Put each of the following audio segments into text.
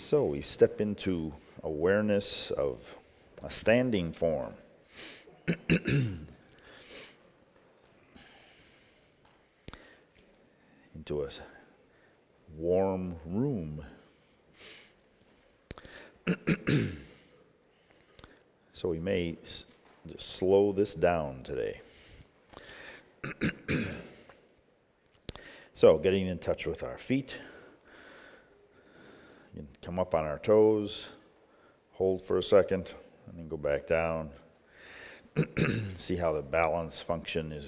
So we step into awareness of a standing form. Into a warm room. So we may just slow this down today. So getting in touch with our feet. You can come up on our toes, hold for a second, and then go back down. See how the balance function is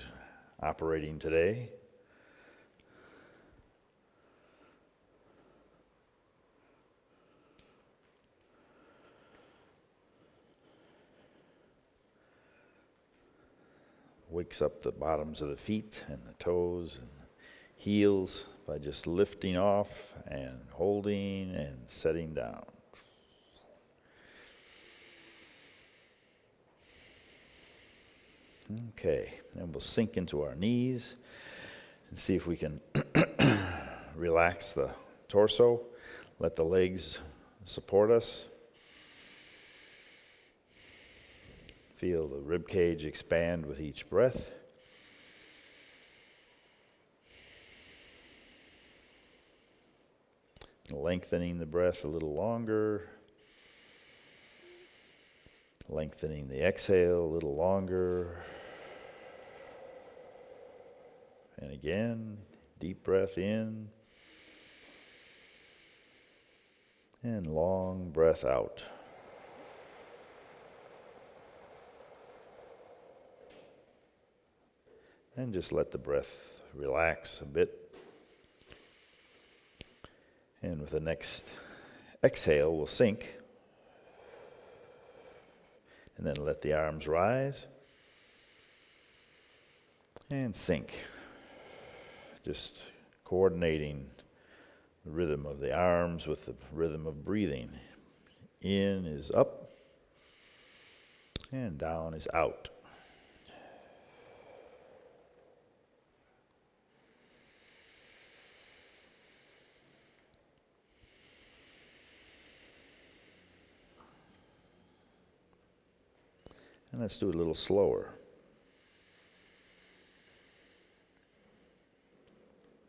operating today. Wakes up the bottoms of the feet and the toes and heels by just lifting off and holding and setting down. Okay, and we'll sink into our knees and see if we can relax the torso, let the legs support us. Feel the rib cage expand with each breath. Lengthening the breath a little longer. Lengthening the exhale a little longer. And again, deep breath in. And long breath out. And just let the breath relax a bit. And with the next exhale, we'll sink. And then let the arms rise. And sink. Just coordinating the rhythm of the arms with the rhythm of breathing. In is up. And down is out. And let's do it a little slower.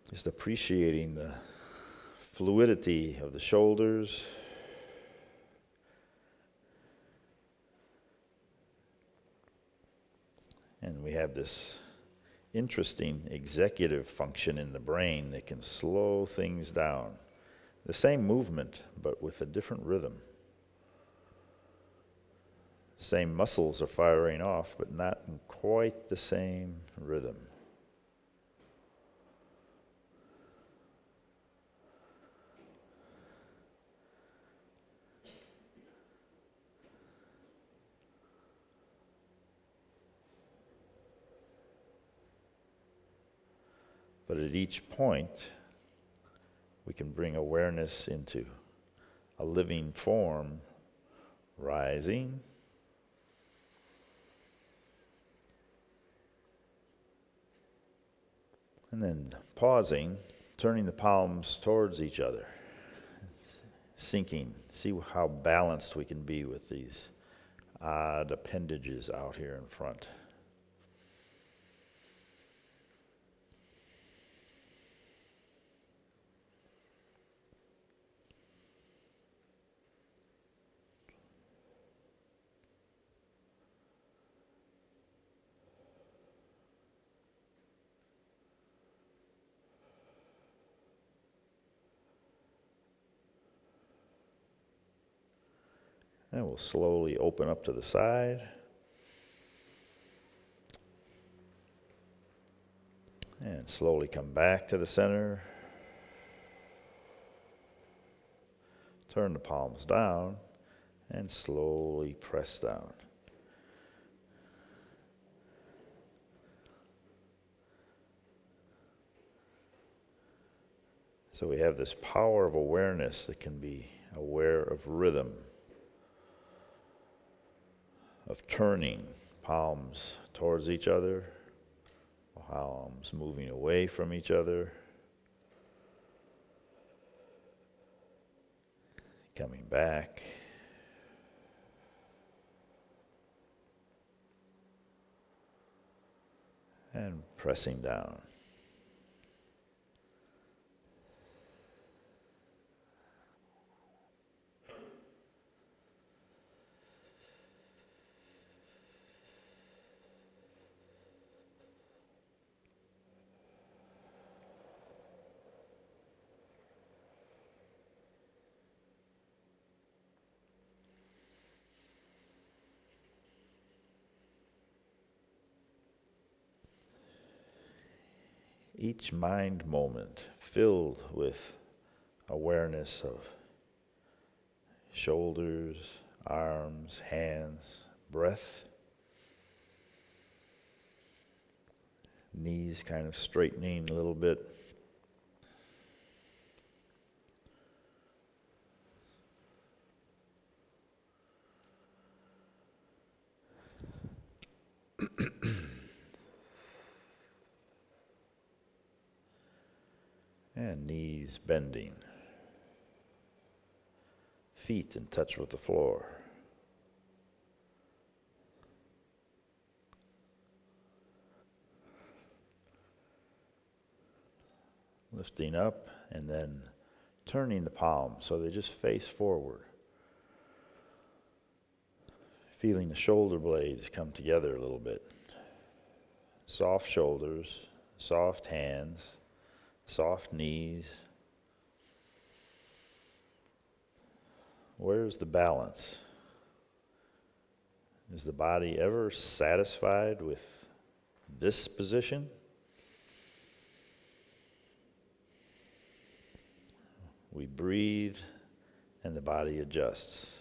Just appreciating the fluidity of the shoulders. And we have this interesting executive function in the brain that can slow things down. The same movement, but with a different rhythm. Same muscles are firing off, but not in quite the same rhythm. But at each point, we can bring awareness into a living form, rising, and then pausing, turning the palms towards each other, sinking. See how balanced we can be with these odd appendages out here in front. And we'll slowly open up to the side. And slowly come back to the center. Turn the palms down and slowly press down. So we have this power of awareness that can be aware of rhythm, of turning palms towards each other, palms moving away from each other. coming back. And pressing down. Each mind moment filled with awareness of shoulders, arms, hands, breath, knees kind of straightening a little bit. And knees bending. Feet in touch with the floor. Lifting up and then turning the palms so they just face forward. Feeling the shoulder blades come together a little bit. Soft shoulders, soft hands, soft knees. Where's the balance? Is the body ever satisfied with this position? We breathe and the body adjusts.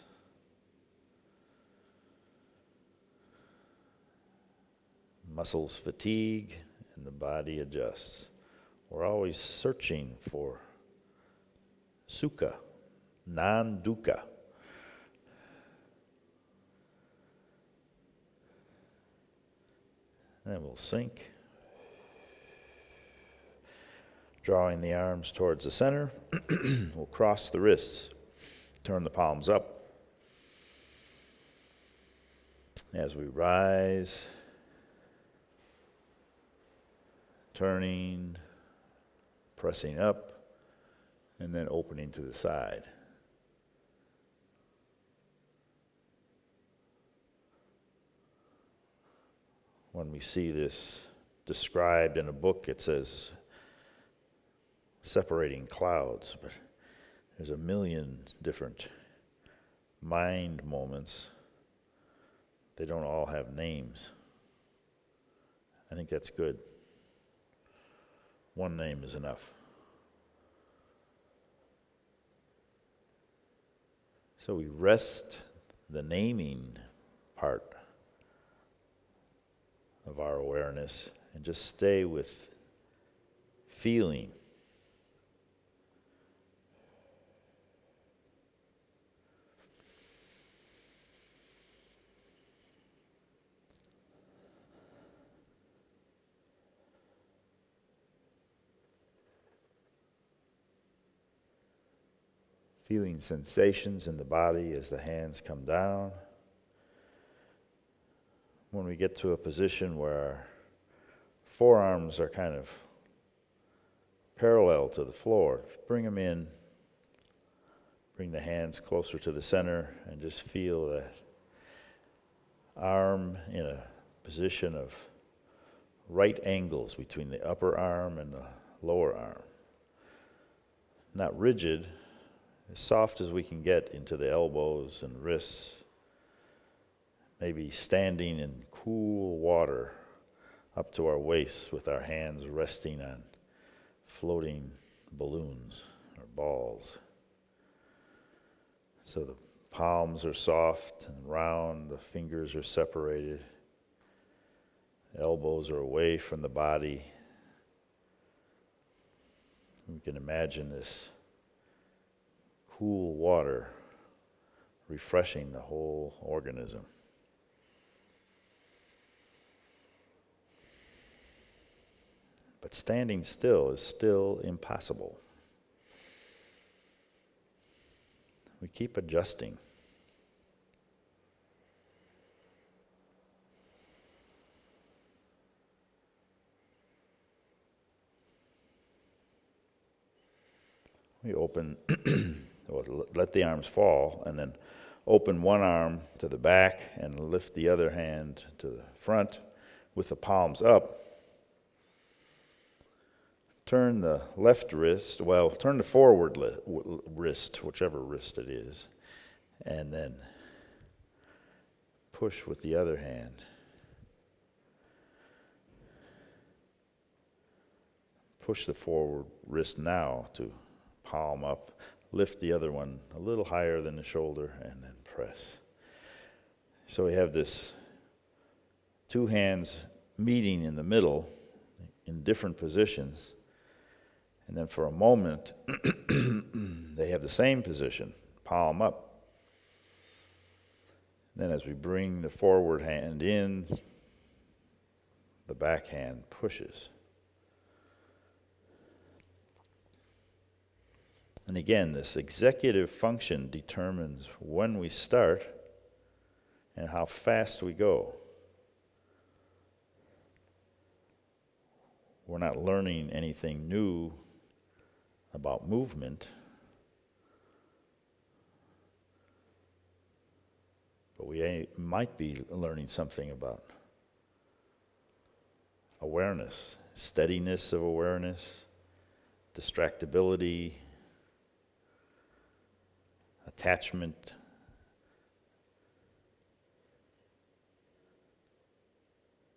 Muscles fatigue and the body adjusts. We're always searching for sukha, non-dukkha. Then we'll sink. Drawing the arms towards the center, we'll cross the wrists, turn the palms up. As we rise, turning, pressing up, and then opening to the side. When we see this described in a book, it says separating clouds, but there's a million different mind moments. They don't all have names. I think that's good. One name is enough. So we rest the naming part of our awareness and just stay with feeling. Feeling sensations in the body as the hands come down. When we get to a position where our forearms are kind of parallel to the floor, bring them in, bring the hands closer to the center, and just feel that arm in a position of right angles between the upper arm and the lower arm. Not rigid, as soft as we can get into the elbows and wrists. Maybe standing in cool water up to our waists with our hands resting on floating balloons or balls. So the palms are soft and round, the fingers are separated, elbows are away from the body. We can imagine this cool water refreshing the whole organism. But standing still is still impossible. We We keep adjusting. We open, let the arms fall, and then open one arm to the back and lift the other hand to the front with the palms up. Turn the left wrist, turn the forward wrist, whichever wrist it is, and then push with the other hand. Push the forward wrist now to palm up. Lift the other one a little higher than the shoulder, and then press. So we have this two hands meeting in the middle in different positions. And then for a moment, they have the same position, palm up. Then as we bring the forward hand in, the back hand pushes. And again, this executive function determines when we start and how fast we go. We're not learning anything new about movement, but we might be learning something about awareness, steadiness of awareness, distractibility, attachment,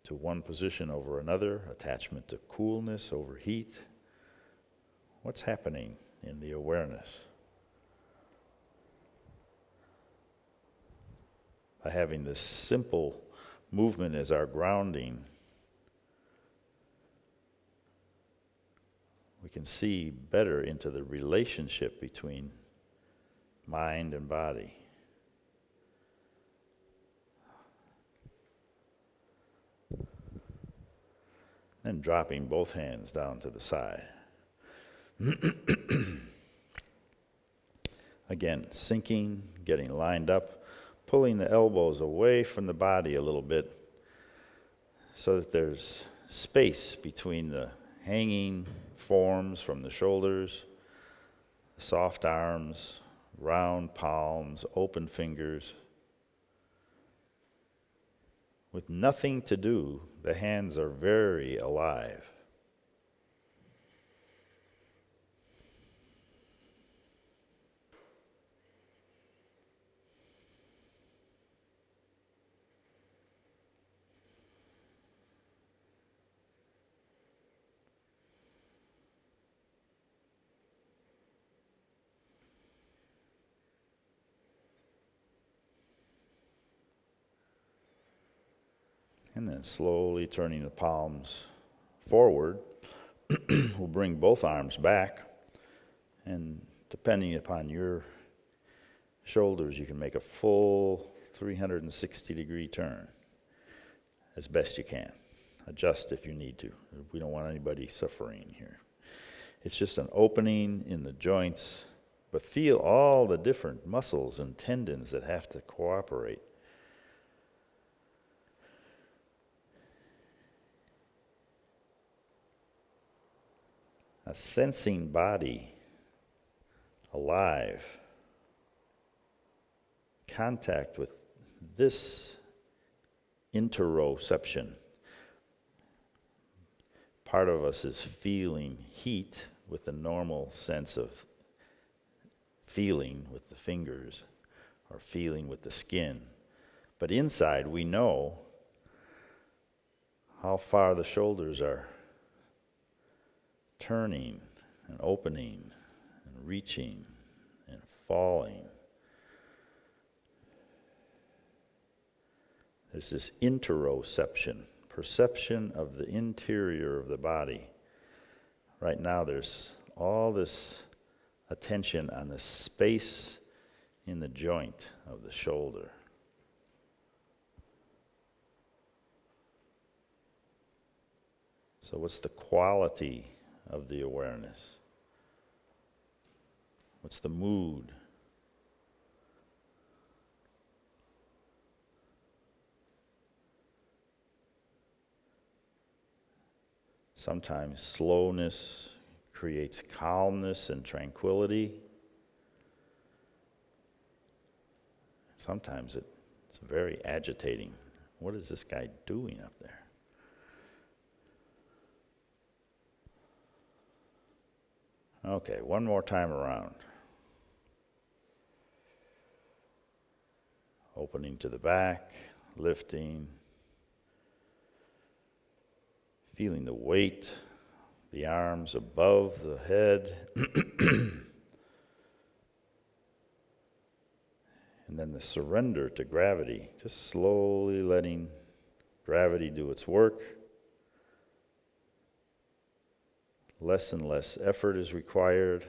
to one position over another, attachment to coolness over heat. What's happening in the awareness? By having this simple movement as our grounding, we can see better into the relationship between mind and body. Then dropping both hands down to the side. Again, sinking, getting lined up, pulling the elbows away from the body a little bit so that there's space between the hanging forms from the shoulders, soft arms, round palms, open fingers. With nothing to do, the hands are very alive. And then slowly turning the palms forward, we'll bring both arms back, and depending upon your shoulders, you can make a full 360-degree turn as best you can. Adjust if you need to. We don't want anybody suffering here. It's just an opening in the joints, but feel all the different muscles and tendons that have to cooperate. A sensing body, alive, contact with this interoception. Part of us is feeling heat with the normal sense of feeling with the fingers or feeling with the skin. But inside we know how far the shoulders are turning and opening and reaching and falling. There's this interoception, perception of the interior of the body. Right now there's all this attention on the space in the joint of the shoulder. So what's the quality of the awareness? What's the mood? Sometimes slowness creates calmness and tranquility. Sometimes it's very agitating. What is this guy doing up there? Okay, one more time around. Opening to the back, lifting, feeling the weight, the arms above the head. And then the surrender to gravity, just slowly letting gravity do its work. Less and less effort is required,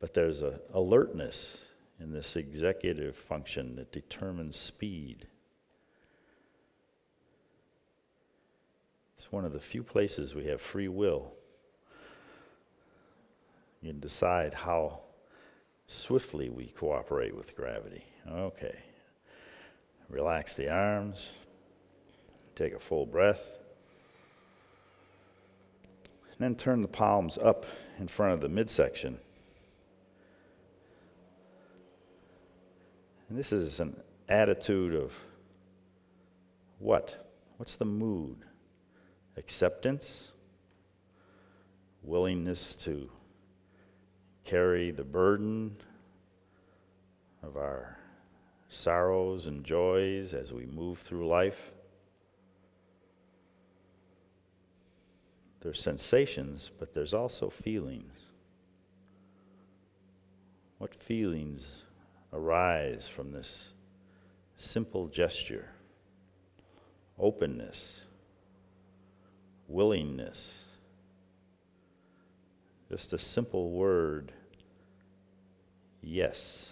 but there's an alertness in this executive function that determines speed. It's one of the few places we have free will. You can decide how swiftly we cooperate with gravity. Okay. Relax the arms. Take a full breath. And then turn the palms up in front of the midsection. And this is an attitude of what? What's the mood? Acceptance? Willingness to carry the burden of our sorrows and joys as we move through life. There's sensations, but there's also feelings. What feelings arise from this simple gesture? Openness, willingness, just a simple word, yes.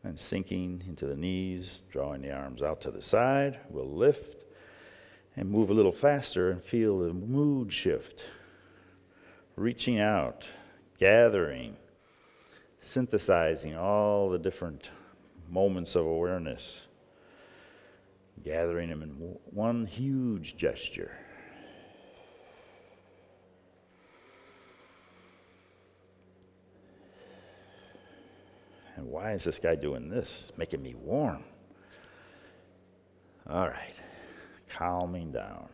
And sinking into the knees, drawing the arms out to the side, we'll lift and move a little faster and feel the mood shift. Reaching out, gathering, synthesizing all the different moments of awareness, gathering them in one huge gesture. And why is this guy doing this? Making me warm. All right, calming down.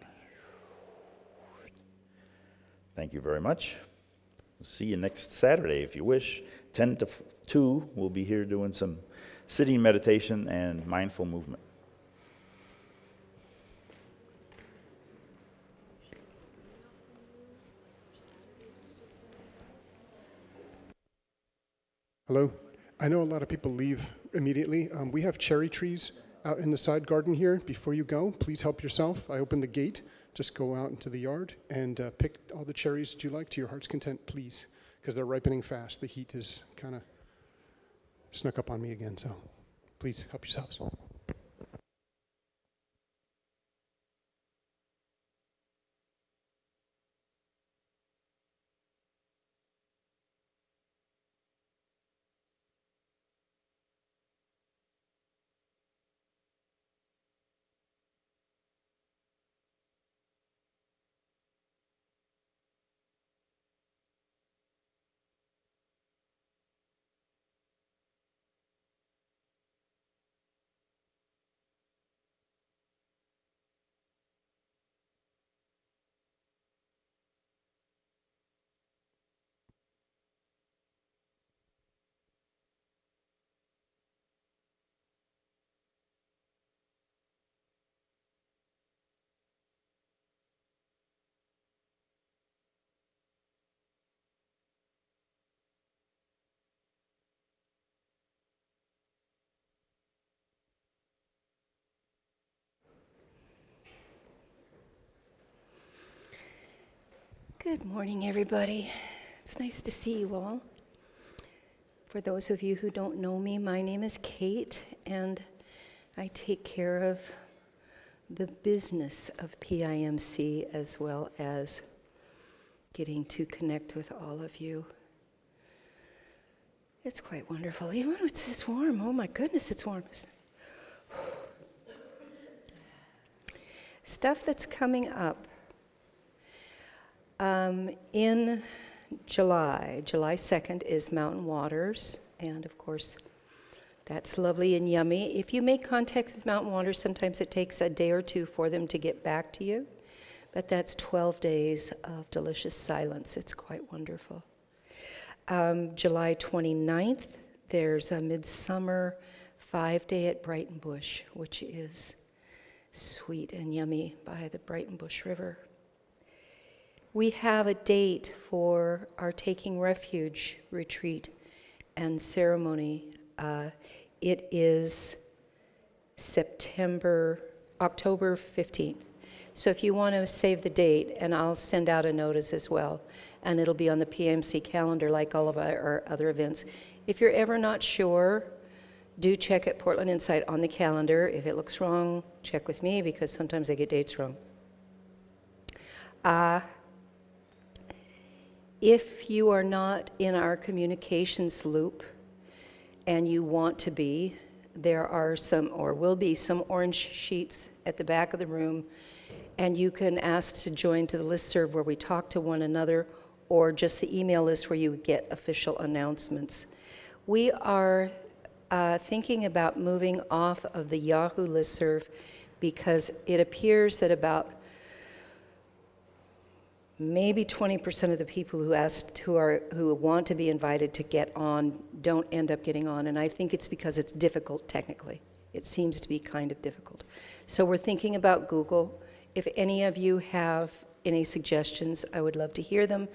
Thank you very much. We'll see you next Saturday if you wish. 10 to 2, we'll be here doing some sitting meditation and mindful movement. Hello. I know a lot of people leave immediately. We have cherry trees out in the side garden here. Before you go, please help yourself. I opened the gate. Just go out into the yard and pick all the cherries you like to your heart's content, please, because they're ripening fast. The heat is kind of snuck up on me again, so please help yourselves. Good morning, everybody. It's nice to see you all. For those of you who don't know me, my name is Kate, and I take care of the business of PIMC as well as getting to connect with all of you. It's quite wonderful. Even when it's this warm, oh my goodness, it's warm. Stuff that's coming up. In July 2nd is Mountain Waters, and of course, that's lovely and yummy. If you make contact with Mountain Waters, sometimes it takes a day or two for them to get back to you, but that's 12 days of delicious silence. It's quite wonderful. July 29th, there's a midsummer 5-day at Brighton Bush, which is sweet and yummy by the Brighton Bush River. We have a date for our Taking Refuge retreat and ceremony. It is October 15th. So if you want to save the date, and I'll send out a notice as well, and it'll be on the PMC calendar like all of our other events. If you're ever not sure, do check at Portland Insight on the calendar. If it looks wrong, check with me, because sometimes I get dates wrong. If you are not in our communications loop and you want to be, there are some, or will be, some orange sheets at the back of the room, and you can ask to join to the listserv where we talk to one another, or just the email list where you get official announcements. We are thinking about moving off of the Yahoo listserv because it appears that about maybe 20% of the people who asked, who want to be invited to get on, don't end up getting on, and I think it's because it's difficult technically. It seems to be kind of difficult. So we're thinking about Google. If any of you have any suggestions, I would love to hear them.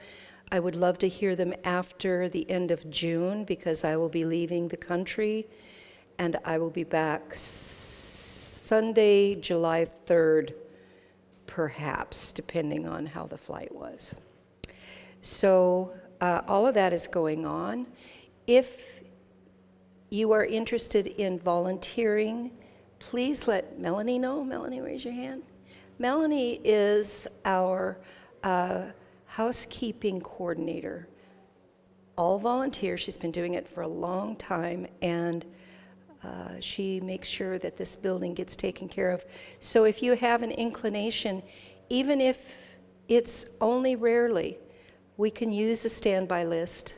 I would love to hear them after the end of June, because I will be leaving the country, and I will be back Sunday, July 3rd, perhaps, depending on how the flight was. So all of that is going on. If you are interested in volunteering, please let Melanie know. Melanie, raise your hand. Melanie is our housekeeping coordinator. All volunteer. She's been doing it for a long time, and she makes sure that this building gets taken care of. So if you have an inclination, even if it's only rarely, we can use a standby list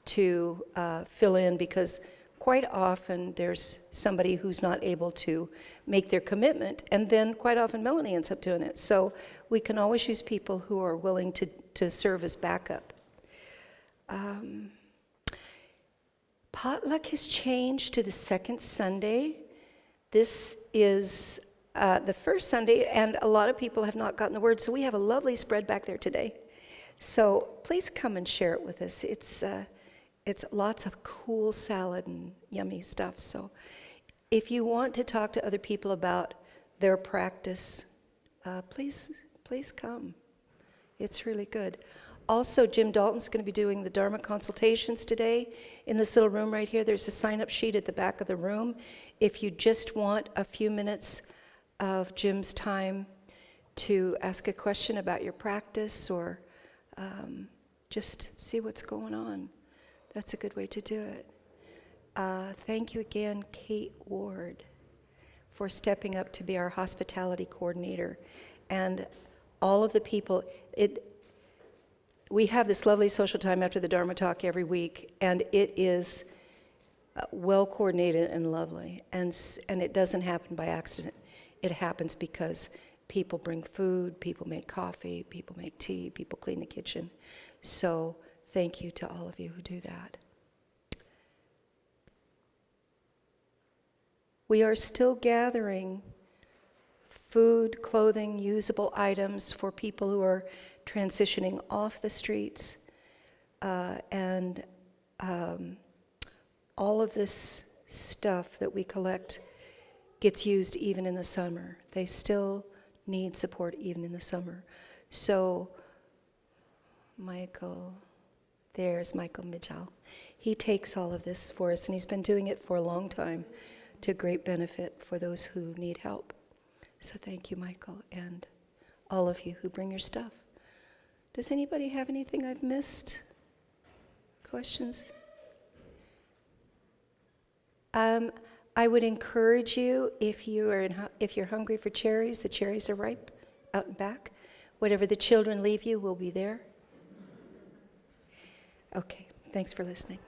to fill in, because quite often there's somebody who's not able to make their commitment, and then quite often Melanie ends up doing it. So we can always use people who are willing to serve as backup. Potluck has changed to the second Sunday. This is the first Sunday, and a lot of people have not gotten the word, so we have a lovely spread back there today. So please come and share it with us. It's lots of cool salad and yummy stuff. So if you want to talk to other people about their practice, please come. It's really good. Also, Jim Dalton's going to be doing the Dharma Consultations today in this little room right here. There's a sign-up sheet at the back of the room. If you just want a few minutes of Jim's time to ask a question about your practice, or just see what's going on, that's a good way to do it. Thank you again, Kate Ward, for stepping up to be our hospitality coordinator. And all of the people, we have this lovely social time after the Dharma talk every week, and it is well coordinated and lovely. And it doesn't happen by accident. It happens because people bring food, people make coffee, people make tea, people clean the kitchen. So thank you to all of you who do that. We are still gathering food, clothing, usable items for people who are transitioning off the streets. And all of this stuff that we collect gets used even in the summer. They still need support even in the summer. So there's Michael Mitchell. He takes all of this for us, and he's been doing it for a long time to great benefit for those who need help. So thank you, Michael, and all of you who bring your stuff. Does anybody have anything I've missed? Questions? I would encourage you, if you're hungry for cherries, the cherries are ripe out and back. Whatever the children leave you will be there. Okay, thanks for listening.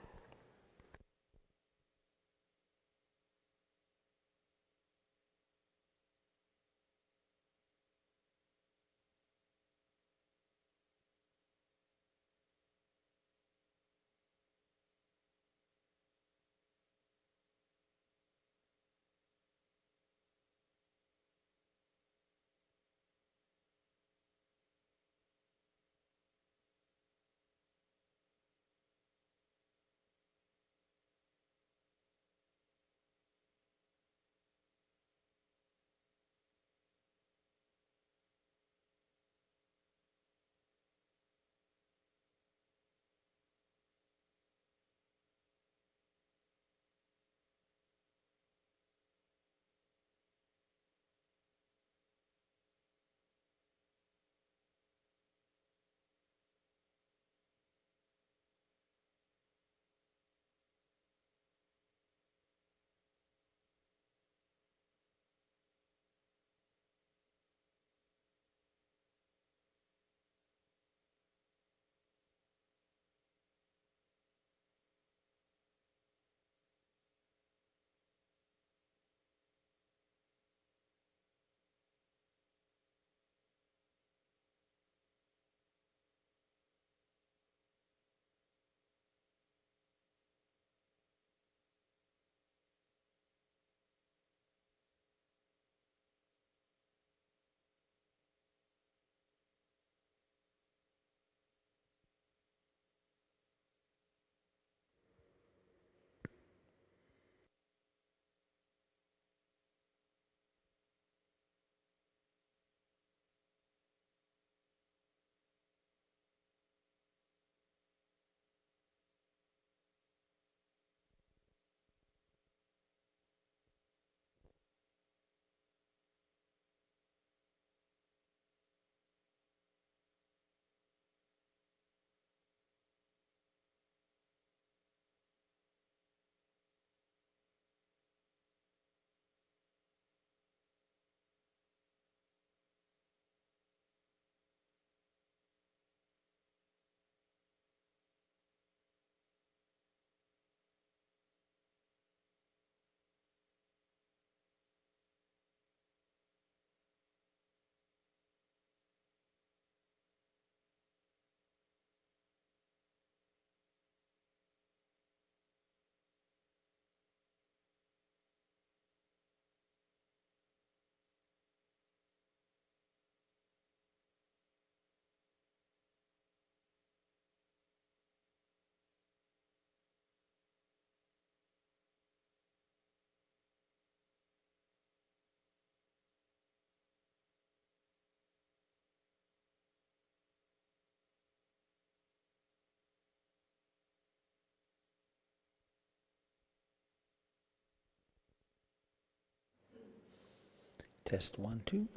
Test 1, 2.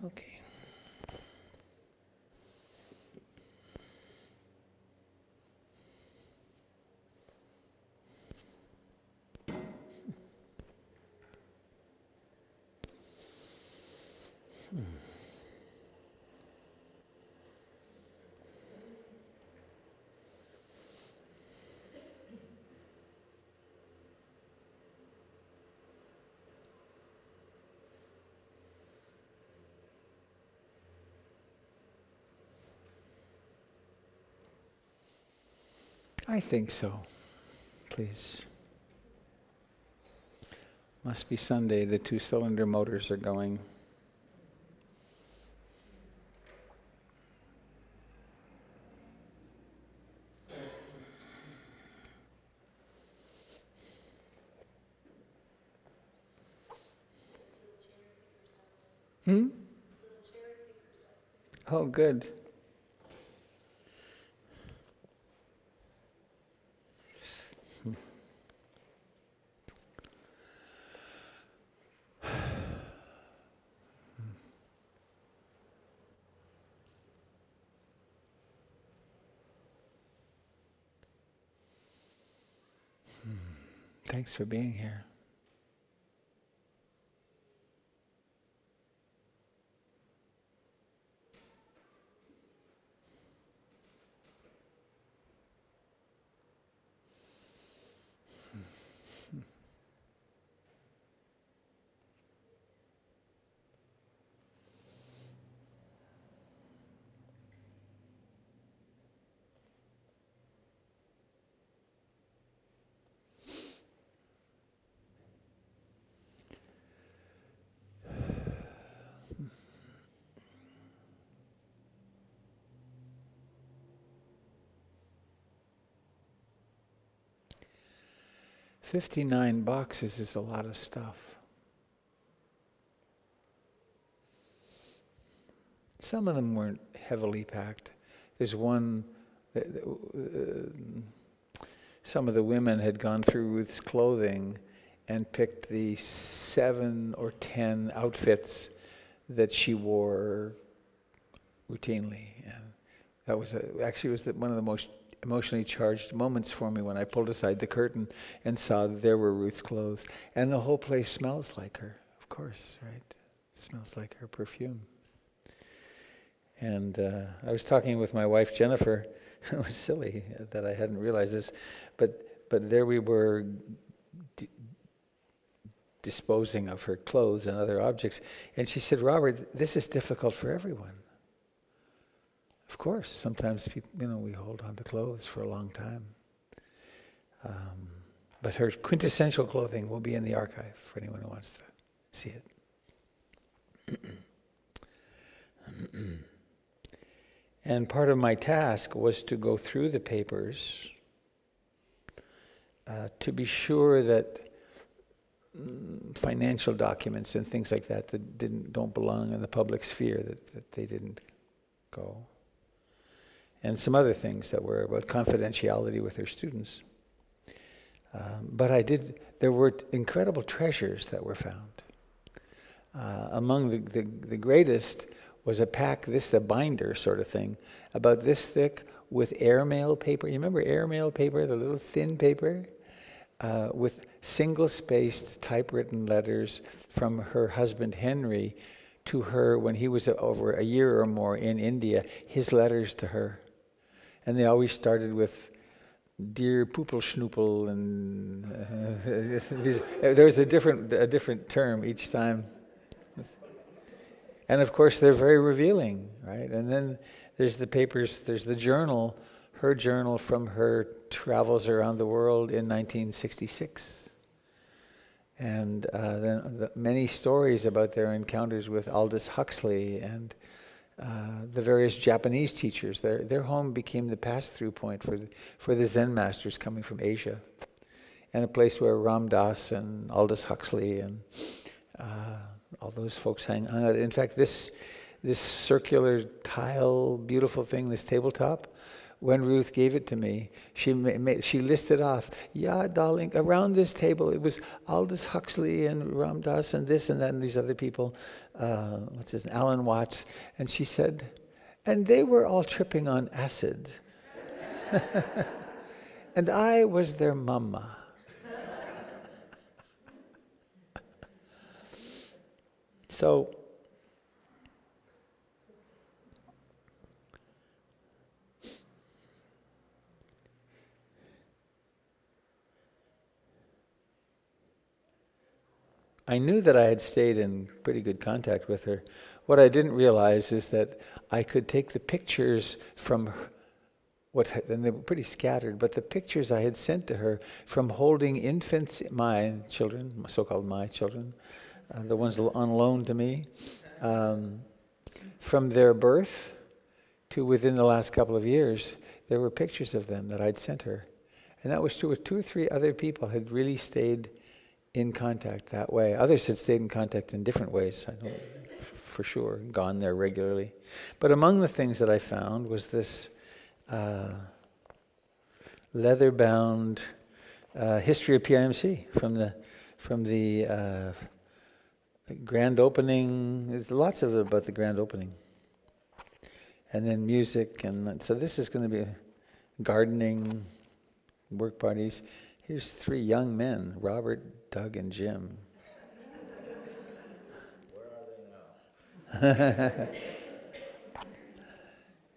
Okay. I think so. Please. Must be Sunday. The 2-cylinder motors are going. Oh, good. Thanks for being here. $59 boxes is a lot of stuff. Some of them weren't heavily packed. There's one, some of the women had gone through Ruth's clothing and picked the 7 or 10 outfits that she wore routinely. And that was one of the most emotionally charged moments for me when I pulled aside the curtain and saw that there were Ruth's clothes. And the whole place smells like her, of course, right? Smells like her perfume. And I was talking with my wife, Jennifer. It was silly that I hadn't realized this, but there we were disposing of her clothes and other objects. And she said, Robert, this is difficult for everyone. Of course, sometimes people, we hold on to clothes for a long time. But her quintessential clothing will be in the archive for anyone who wants to see it. And part of my task was to go through the papers to be sure that financial documents and things like that don't belong in the public sphere, that they didn't go. And some other things that were about confidentiality with her students. But there were incredible treasures that were found. Among the greatest was a binder sort of thing, about this thick with airmail paper. You remember airmail paper, the little thin paper? With single-spaced typewritten letters from her husband Henry to her when he was over a year or more in India, his letters to her. And they always started with, "Dear Poopel Schnoopel," and there was a different term each time. And of course, they're very revealing, right? And then there's the papers, there's the journal, her journal from her travels around the world in 1966. And then many stories about their encounters with Aldous Huxley and the various Japanese teachers. Their home became the pass-through point for the Zen masters coming from Asia, and a place where Ram Dass and Aldous Huxley and all those folks hung out. In fact, this circular tile, beautiful thing, this tabletop, when Ruth gave it to me, she listed off, "Yeah, darling, around this table, it was Aldous Huxley and Ram Dass and this and that and these other people, Alan Watts," and she said, "And they were all tripping on acid." And I was their mama. So, I knew that I had stayed in pretty good contact with her. What I didn't realize is that I could take the pictures from and they were pretty scattered, but the pictures I had sent to her from holding infants, my children, so-called my children, the ones on loan to me, from their birth to within the last couple of years, there were pictures of them that I'd sent her. And that was true with 2 or 3 other people had really stayed in contact that way. Others had stayed in contact in different ways, I know for sure, gone there regularly. But among the things that I found was this leather-bound history of PIMC from the grand opening. There's lots of it about the grand opening. And then music, and so this is going to be gardening, work parties, Here's 3 young men, Robert, Doug, and Jim. Where are they now?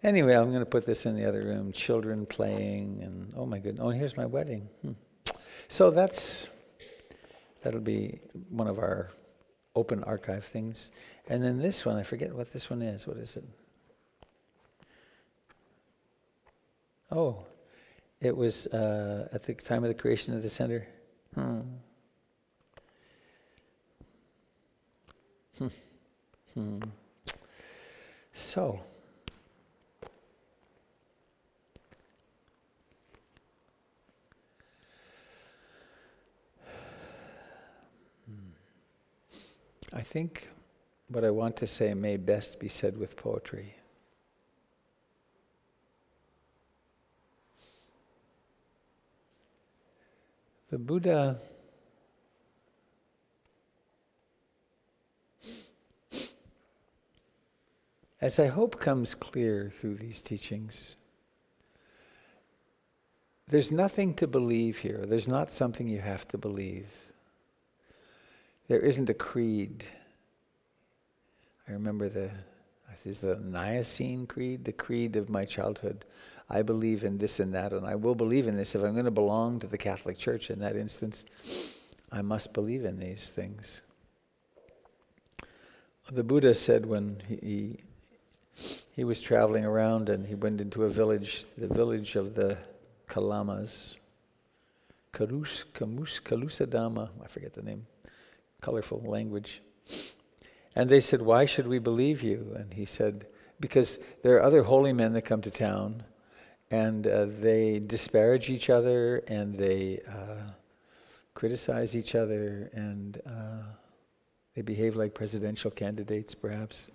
Anyway, I'm going to put this in the other room. Children playing, and oh my goodness. Oh, here's my wedding. So that'll be one of our open archive things. And then this one, I forget what this one is. What is it? Oh, it was at the time of the creation of the center. So, I think what I want to say may best be said with poetry. The Buddha as I hope comes clear through these teachings, there's nothing to believe here. There's not something you have to believe. There isn't a creed. I remember the Nicene Creed, the creed of my childhood. I believe in this and that, and I will believe in this. If I'm going to belong to the Catholic Church in that instance, I must believe in these things. The Buddha said when he was traveling around and he went into a village, the village of the Kalamas, Kalusadama, I forget the name, colorful language. And they said, why should we believe you? And he said, because there are other holy men that come to town, and they disparage each other, and they criticize each other, and they behave like presidential candidates, perhaps,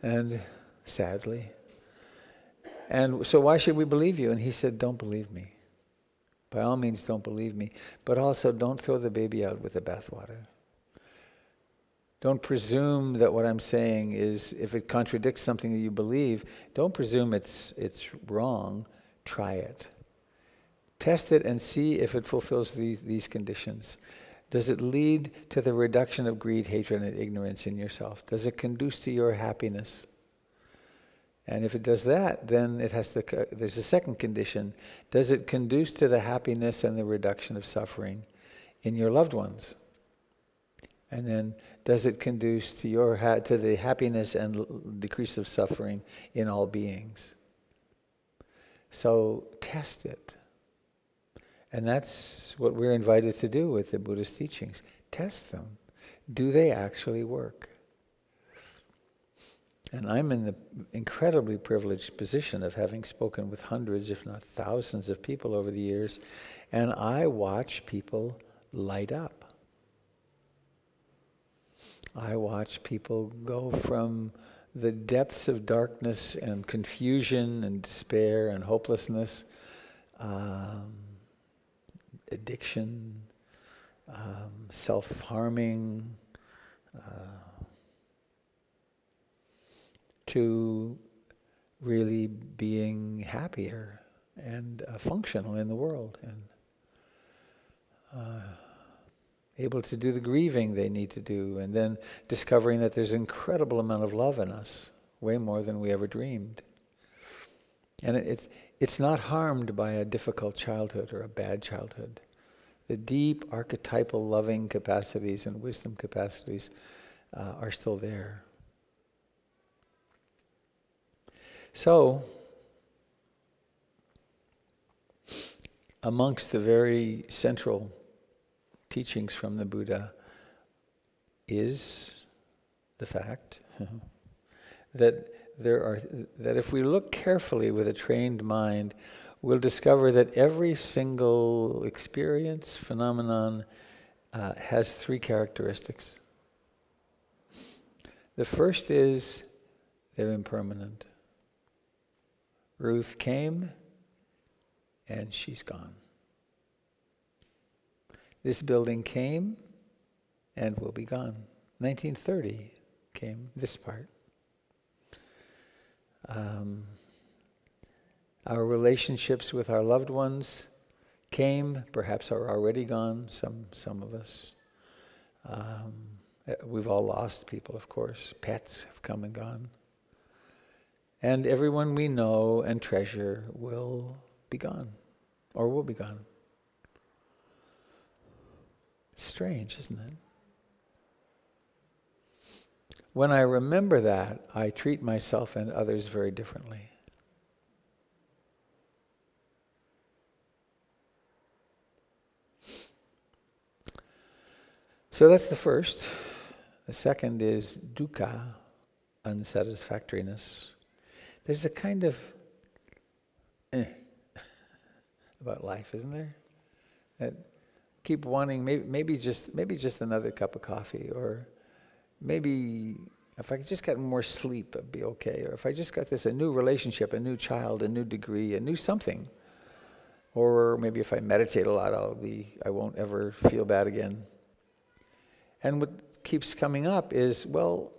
and sadly. And so why should we believe you? And he said, don't believe me. By all means, don't believe me. But also, don't throw the baby out with the bathwater. Don't presume that what I'm saying is, if it contradicts something that you believe, don't presume it's wrong. Try it. Test it and see if it fulfills these conditions. Does it lead to the reduction of greed, hatred, and ignorance in yourself? Does it conduce to your happiness? And if it does that, then it has to. There's a second condition. Does it conduce to the happiness and the reduction of suffering in your loved ones? And then, does it conduce to to the happiness and decrease of suffering in all beings? So test it. And that's what we're invited to do with the Buddhist teachings. Test them. Do they actually work? And I'm in the incredibly privileged position of having spoken with hundreds, if not thousands of people over the years, and I watch people light up. I watch people go from the depths of darkness and confusion and despair and hopelessness, addiction, self-harming, to really being happier and functional in the world, and able to do the grieving they need to do, and then discovering that there's an incredible amount of love in us, way more than we ever dreamed. And it's not harmed by a difficult childhood or a bad childhood. The deep archetypal loving capacities and wisdom capacities are still there. So, amongst the very central teachings from the Buddha is the fact that that if we look carefully with a trained mind, we'll discover that every single experience, phenomenon, has 3 characteristics. The first is they're impermanent. Ruth came, and she's gone. This building came and will be gone. 1930 came, this part. Our relationships with our loved ones came, perhaps are already gone, some of us. We've all lost people, of course. Pets have come and gone. And everyone we know and treasure will be gone, or will be gone. It's strange, isn't it? When I remember that, I treat myself and others very differently. So that's the first. The second is dukkha, unsatisfactoriness. There's a kind of about life, isn't there? That keep wanting maybe just another cup of coffee, or maybe if I just got more sleep, it'd be okay. Or if I just got a new relationship, a new child, a new degree, a new something. Or maybe if I meditate a lot, I won't ever feel bad again. And what keeps coming up is, well,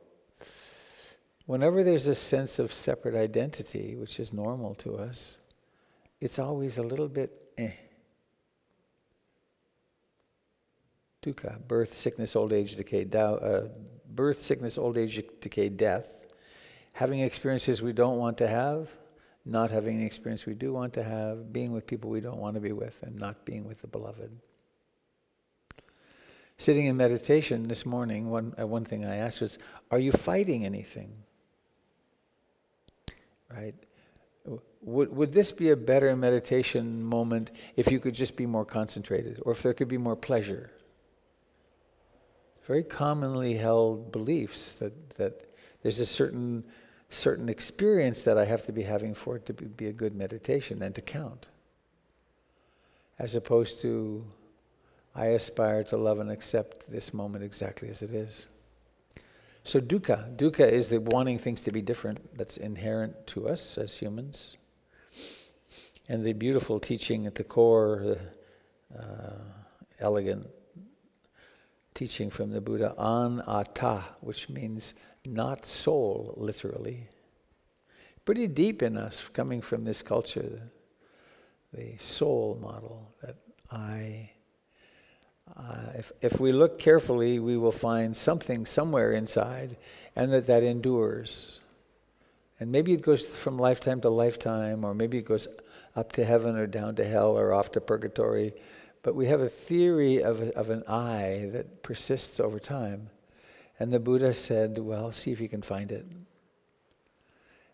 whenever there's a sense of separate identity, which is normal to us, it's always a little bit dukkha, birth, sickness, old age, decay, death, having experiences we don't want to have, not having an experience we do want to have, being with people we don't want to be with, and not being with the beloved. Sitting in meditation this morning, one thing I asked was, are you fighting anything? Right? Would this be a better meditation moment if you could just be more concentrated, or if there could be more pleasure? Very commonly held beliefs that there's a certain experience that I have to be having for it to be a good meditation and to count. As opposed to, I aspire to love and accept this moment exactly as it is. So dukkha is the wanting things to be different that's inherent to us as humans. And the beautiful teaching at the core, elegant teaching from the Buddha, anatta, which means not soul, literally. Pretty deep in us, coming from this culture, the soul model, that if we look carefully, we will find something somewhere inside, and that endures. And maybe it goes from lifetime to lifetime, or maybe it goes up to heaven or down to hell or off to purgatory. But we have a theory of an I that persists over time. And the Buddha said, well, see if you can find it.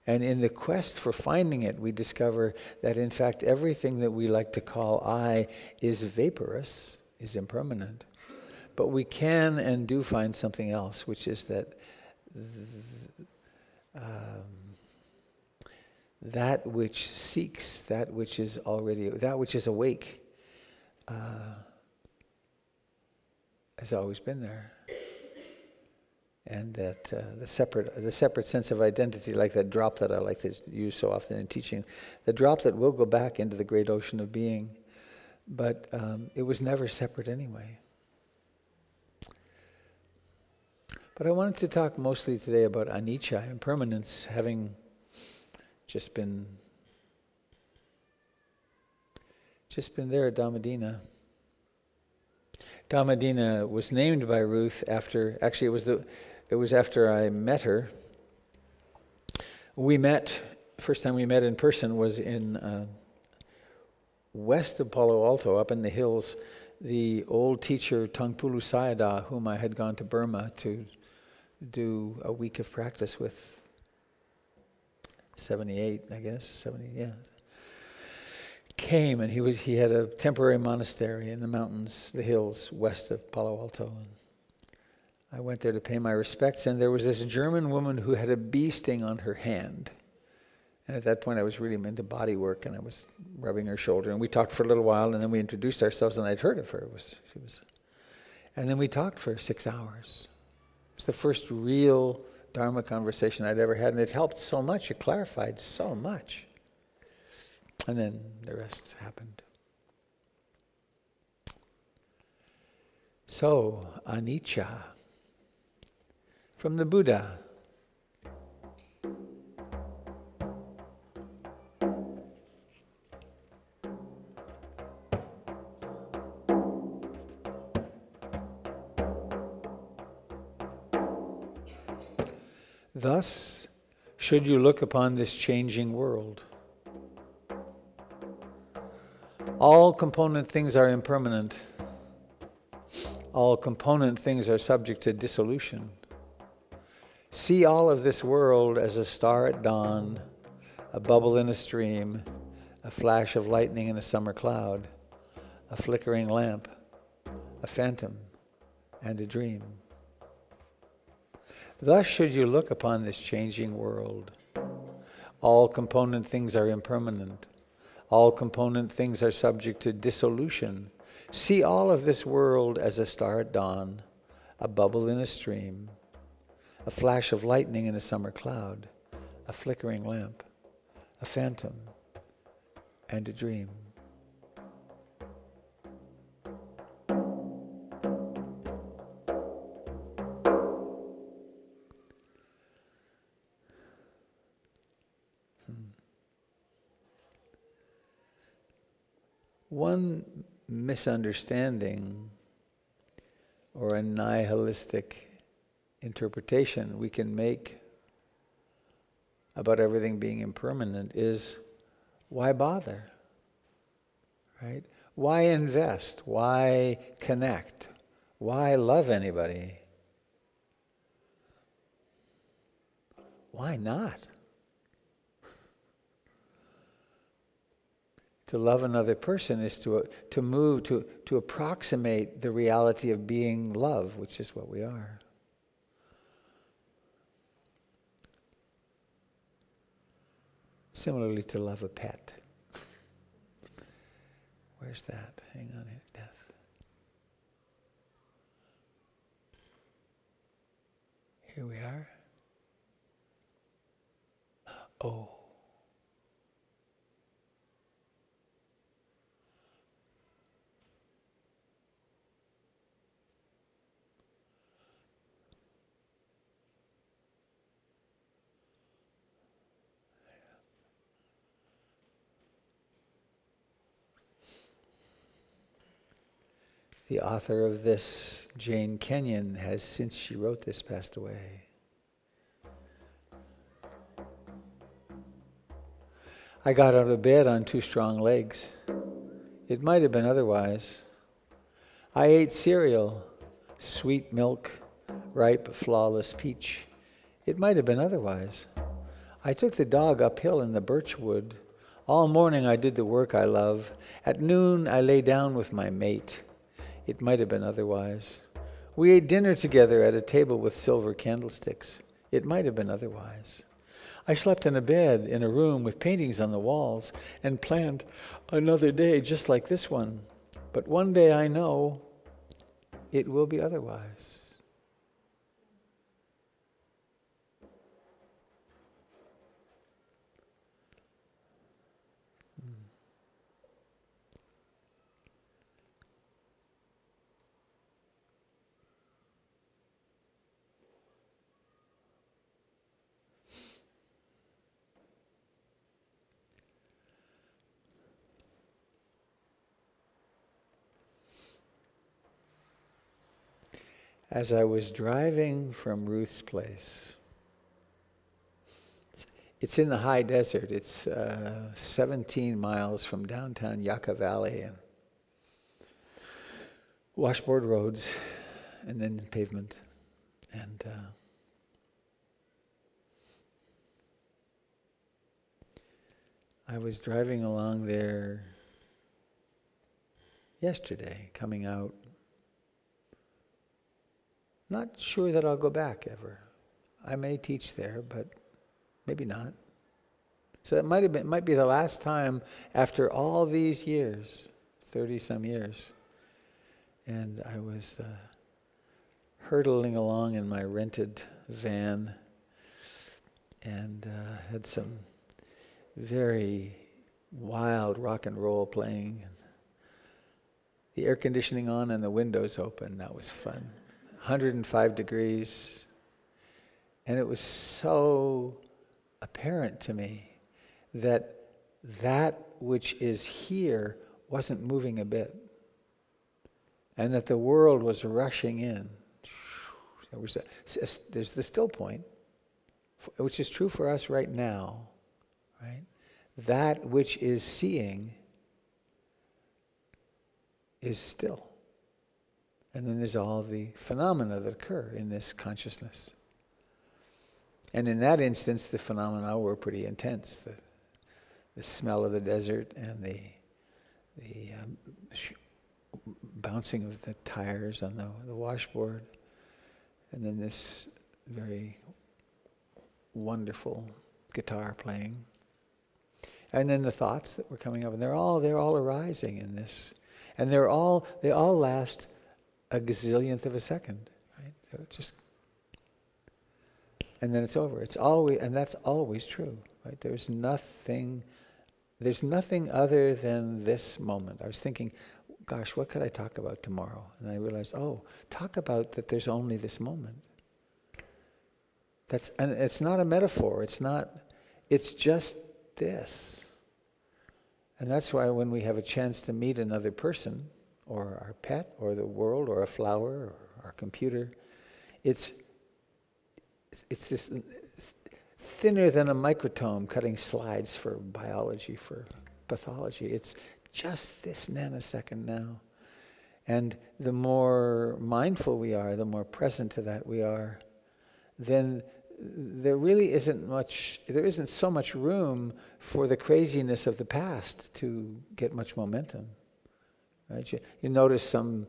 And in the quest for finding it, we discover that in fact everything that we like to call I is vaporous, is impermanent. But we can and do find something else, which is that that which seeks, that which is awake, has always been there. And that the separate sense of identity, like that drop that I like to use so often in teaching, the drop that will go back into the great ocean of being, but it was never separate anyway. But I wanted to talk mostly today about anicca, impermanence, having just been there at Dhammadina. Dhammadina was named by Ruth after, actually it was after I met her. First time we met in person was in west of Palo Alto, up in the hills. The old teacher Tangpulu Sayadaw, whom I had gone to Burma to do a week of practice with, 78, I guess, 70, yeah. Came, and he had a temporary monastery in the mountains, the hills west of Palo Alto. And I went there to pay my respects, and there was this German woman who had a bee sting on her hand. And at that point I was really into body work, and I was rubbing her shoulder, and we talked for a little while, and then we introduced ourselves, and I'd heard of her. And then we talked for 6 hours. It was the first real Dharma conversation I'd ever had, and it helped so much, it clarified so much. And then the rest happened. So, anicca, from the Buddha. Thus, should you look upon this changing world. All component things are impermanent. All component things are subject to dissolution. See all of this world as a star at dawn, a bubble in a stream, a flash of lightning in a summer cloud, a flickering lamp, a phantom, and a dream. Thus should you look upon this changing world. All component things are impermanent. All component things are subject to dissolution. See all of this world as a star at dawn, a bubble in a stream, a flash of lightning in a summer cloud, a flickering lamp, a phantom, and a dream. One misunderstanding or a nihilistic interpretation we can make about everything being impermanent is, why bother? Right? Why invest? Why connect? Why love anybody? Why not? To love another person is to move, to approximate the reality of being love, which is what we are. Similarly to love a pet. Where's that? Hang on here, death. Here we are. Oh. The author of this, Jane Kenyon, has, since she wrote this, passed away. I got out of bed on 2 strong legs. It might have been otherwise. I ate cereal, sweet milk, ripe, flawless peach. It might have been otherwise. I took the dog uphill in the birchwood. All morning I did the work I love. At noon I lay down with my mate. It might have been otherwise. We ate dinner together at a table with silver candlesticks. It might have been otherwise. I slept in a bed in a room with paintings on the walls and planned another day just like this one. But one day I know it will be otherwise. As I was driving from Ruth's place, it's in the high desert. It's 17 miles from downtown Yucca Valley, and washboard roads, and then pavement. And I was driving along there yesterday, coming out. Not sure that I'll go back ever. I may teach there, but maybe not. So it might be the last time after all these years, 30-some years. And I was hurtling along in my rented van and had some very wild rock and roll playing. The air conditioning on and the windows open. That was fun. 105 degrees, and it was so apparent to me that which is here wasn't moving a bit, and that the world was rushing in. There's the still point, which is true for us right now, right? That which is seeing is still. And then there's all the phenomena that occur in this consciousness. And in that instance, the phenomena were pretty intense. The smell of the desert and the bouncing of the tires on the washboard. And then this very wonderful guitar playing. And then the thoughts that were coming up. And they're all arising in this. And they all last a gazillionth of a second. Right? So it just... And then it's over. It's always, and that's always true, right? There's nothing other than this moment. I was thinking, gosh, what could I talk about tomorrow? And I realized, talk about that there's only this moment. And it's not a metaphor. It's just this. And that's why when we have a chance to meet another person, or our pet, or the world, or a flower, or our computer, it's this thinner than a microtome cutting slides for biology, for pathology. It's just this nanosecond now. And the more mindful we are, the more present to that we are, then there isn't so much room for the craziness of the past to get much momentum. Right? You notice some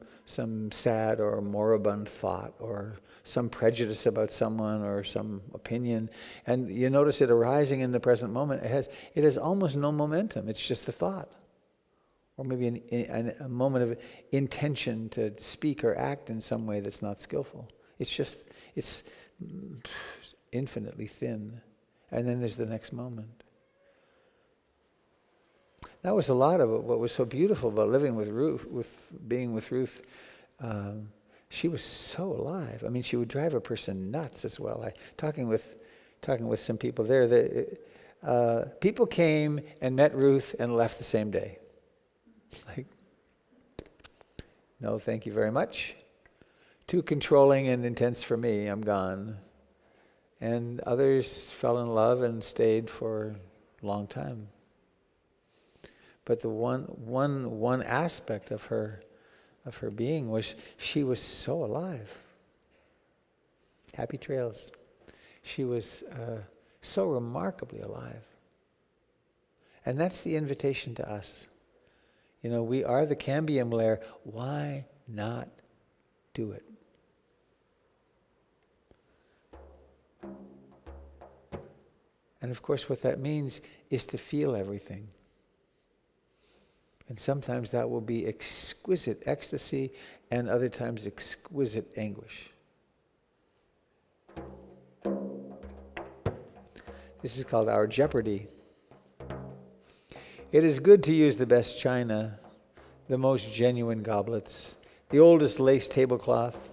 sad or moribund thought or some prejudice about someone or some opinion, and you notice it arising in the present moment. It has almost no momentum. It's just a thought, or maybe a moment of intention to speak or act in some way that's not skillful. It's infinitely thin, and then there's the next moment. That was a lot of what was so beautiful about living with Ruth, being with Ruth. She was so alive. I mean, she would drive a person nuts as well. Talking with some people there, people came and met Ruth and left the same day. It's like, no, thank you very much. Too controlling and intense for me. I'm gone. And others fell in love and stayed for a long time. But the one aspect of her being was she was so alive. Happy trails. She was so remarkably alive. And that's the invitation to us. You know, we are the cambium layer. Why not do it? And of course, what that means is to feel everything. And sometimes that will be exquisite ecstasy, and other times exquisite anguish. This is called our jeopardy. It is good to use the best china, the most genuine goblets, the oldest lace tablecloth.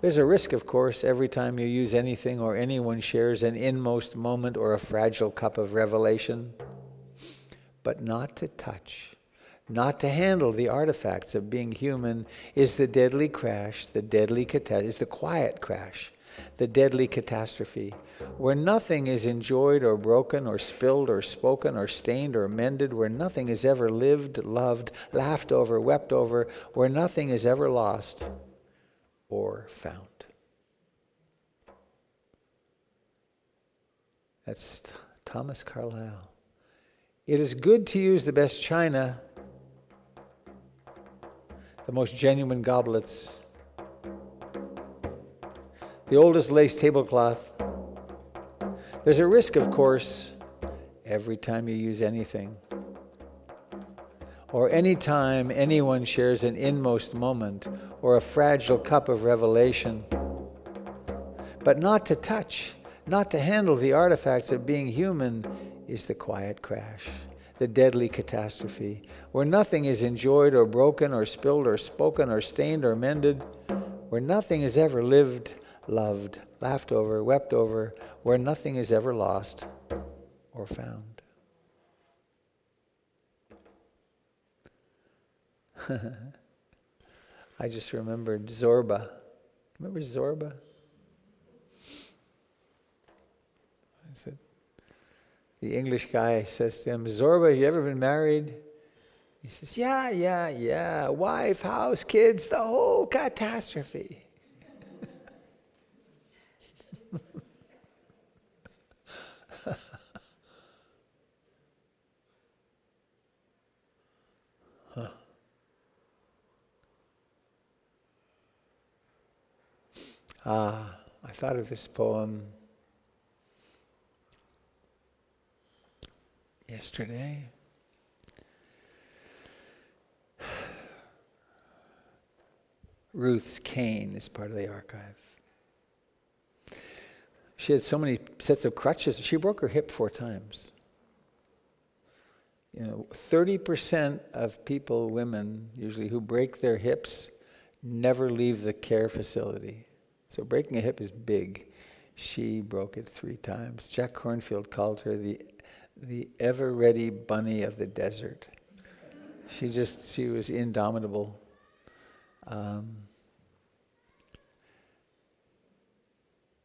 There's a risk, of course, every time you use anything or anyone shares an inmost moment or a fragile cup of revelation. But not to touch, not to handle the artifacts of being human is the deadly crash, is the quiet crash, the deadly catastrophe, where nothing is enjoyed or broken or spilled or spoken or stained or mended, where nothing is ever lived, loved, laughed over, wept over, where nothing is ever lost or found. That's Thomas Carlyle. It is good to use the best china, the most genuine goblets, the oldest lace tablecloth. There's a risk, of course, every time you use anything, or any time anyone shares an inmost moment or a fragile cup of revelation. But not to touch, not to handle the artifacts of being human is the quiet crash, the deadly catastrophe, where nothing is enjoyed or broken or spilled or spoken or stained or mended, where nothing is ever lived, loved, laughed over, wept over, where nothing is ever lost or found. I just remembered Zorba. Remember Zorba? the English guy says to him, Zorba, have you ever been married? He says, yeah. Wife, house, kids, the whole catastrophe. I thought of this poem yesterday. Ruth's cane is part of the archive. She had so many sets of crutches. She broke her hip 4 times. 30% of people, women usually, who break their hips never leave the care facility. So breaking a hip is big. She broke it 3 times. Jack Kornfield called her the ever-ready bunny of the desert. She was indomitable.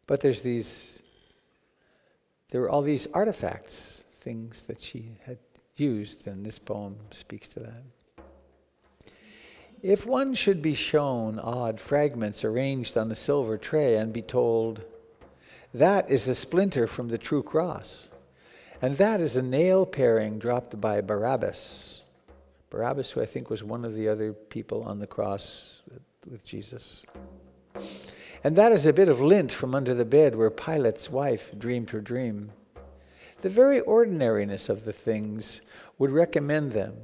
But there were all these artifacts, things that she had used, and this poem speaks to that. If one should be shown odd fragments arranged on a silver tray and be told, that is a splinter from the true cross, and that is a nail paring dropped by Barabbas. Barabbas, who I think was one of the other people on the cross with Jesus. And that is a bit of lint from under the bed where Pilate's wife dreamed her dream. The very ordinariness of the things would recommend them.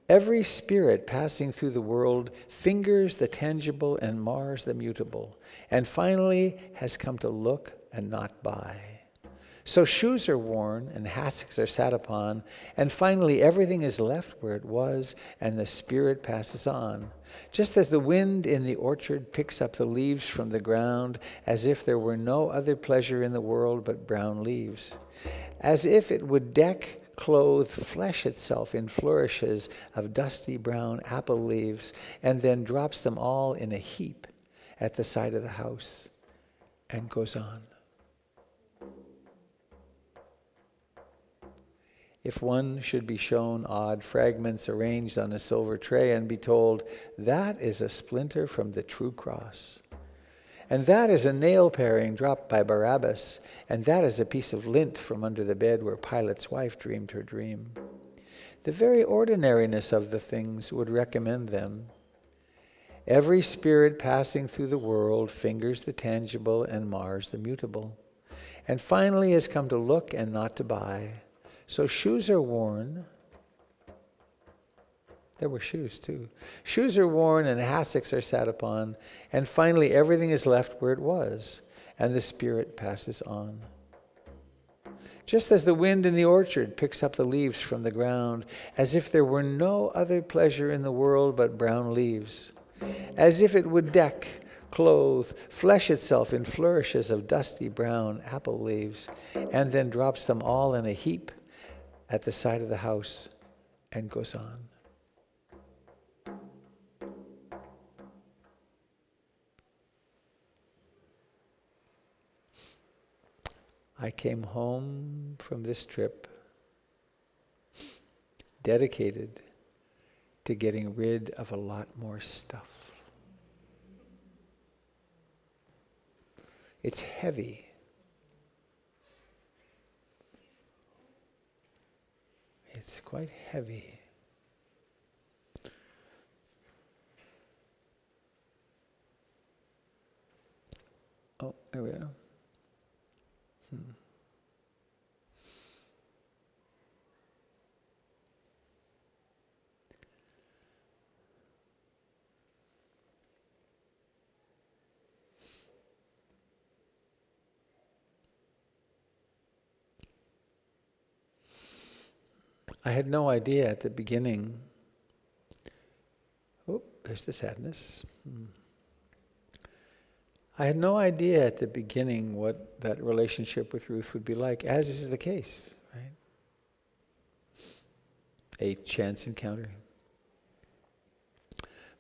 Every spirit passing through the world fingers the tangible and mars the mutable, and finally has come to look and not buy. So shoes are worn and hassocks are sat upon, and finally everything is left where it was, and the spirit passes on. Just as the wind in the orchard picks up the leaves from the ground, as if there were no other pleasure in the world but brown leaves. As if it would deck, clothe, flesh itself in flourishes of dusty brown apple leaves, and then drops them all in a heap at the side of the house, and goes on. If one should be shown odd fragments arranged on a silver tray and be told, that is a splinter from the true cross, and that is a nail paring dropped by Barabbas, and that is a piece of lint from under the bed where Pilate's wife dreamed her dream, the very ordinariness of the things would recommend them. Every spirit passing through the world fingers the tangible and mars the mutable, and finally has come to look and not to buy. So shoes are worn. There were shoes too. Shoes are worn and hassocks are sat upon, and finally everything is left where it was, and the spirit passes on. Just as the wind in the orchard picks up the leaves from the ground, as if there were no other pleasure in the world but brown leaves, as if it would deck, clothe, flesh itself in flourishes of dusty brown apple leaves, and then drops them all in a heap at the side of the house, and goes on. I came home from this trip dedicated to getting rid of a lot more stuff. It's heavy. It's quite heavy. Oh, there we are. I had no idea at the beginning. Oh, there's the sadness. I had no idea at the beginning what that relationship with Ruth would be like, as is the case, right? A chance encounter.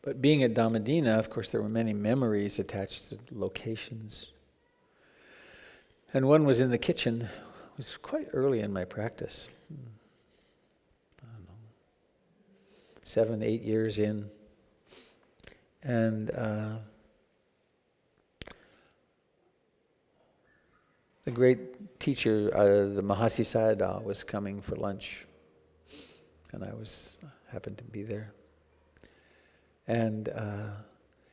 But being at Dhammadina, of course, there were many memories attached to locations. And one was in the kitchen was quite early in my practice. I don't know, 7, 8 years in. And the great teacher, the Mahasi Sayadaw, was coming for lunch. And I happened to be there. And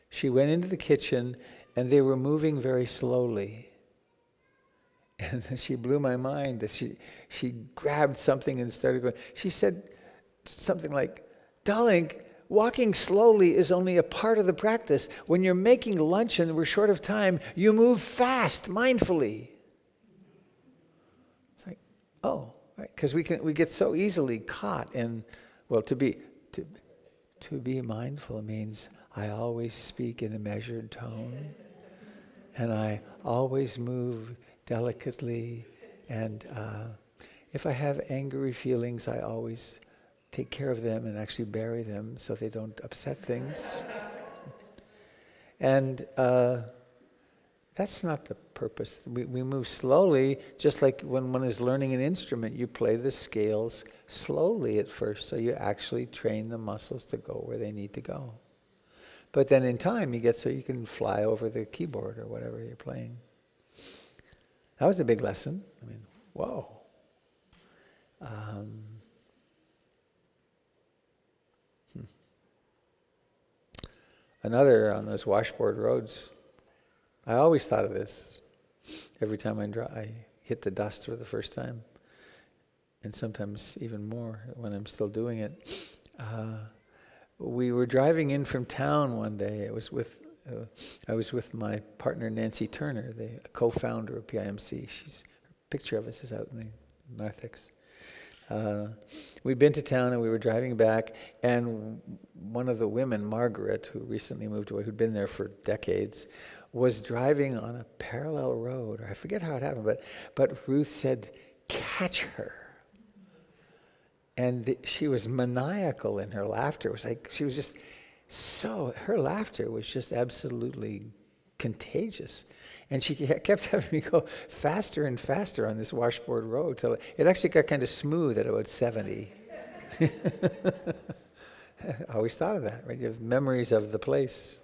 she went into the kitchen, and they were moving very slowly. And she blew my mind. She grabbed something and started going. She said something like, "Darling, walking slowly is only a part of the practice. When you're making lunch and we're short of time, you move fast, mindfully." It's like, oh, right, because we get so easily caught in, well, to be mindful means I always speak in a measured tone, and I always move delicately, and if I have angry feelings, I always take care of them and actually bury them so they don't upset things. And that's not the purpose. We move slowly, just like when one is learning an instrument, you play the scales slowly at first, so you actually train the muscles to go where they need to go. But then in time, you get so you can fly over the keyboard or whatever you're playing. That was a big lesson. I mean, whoa. Another, on those washboard roads, I always thought of this every time I hit the dust for the first time, and sometimes even more when I'm still doing it. We were driving in from town one day. I was with my partner Nancy Turner, the co-founder of PIMC. Her picture of us is out in the narthex. We'd been to town and we were driving back, and one of the women, Margaret, who recently moved away, who'd been there for decades, was driving on a parallel road. I forget how it happened, but Ruth said, "Catch her." And she was maniacal in her laughter. It was like she was just her laughter was just absolutely contagious. And she kept having me go faster and faster on this washboard road till it actually got kind of smooth at about 70. I always thought of that, right? You have memories of the place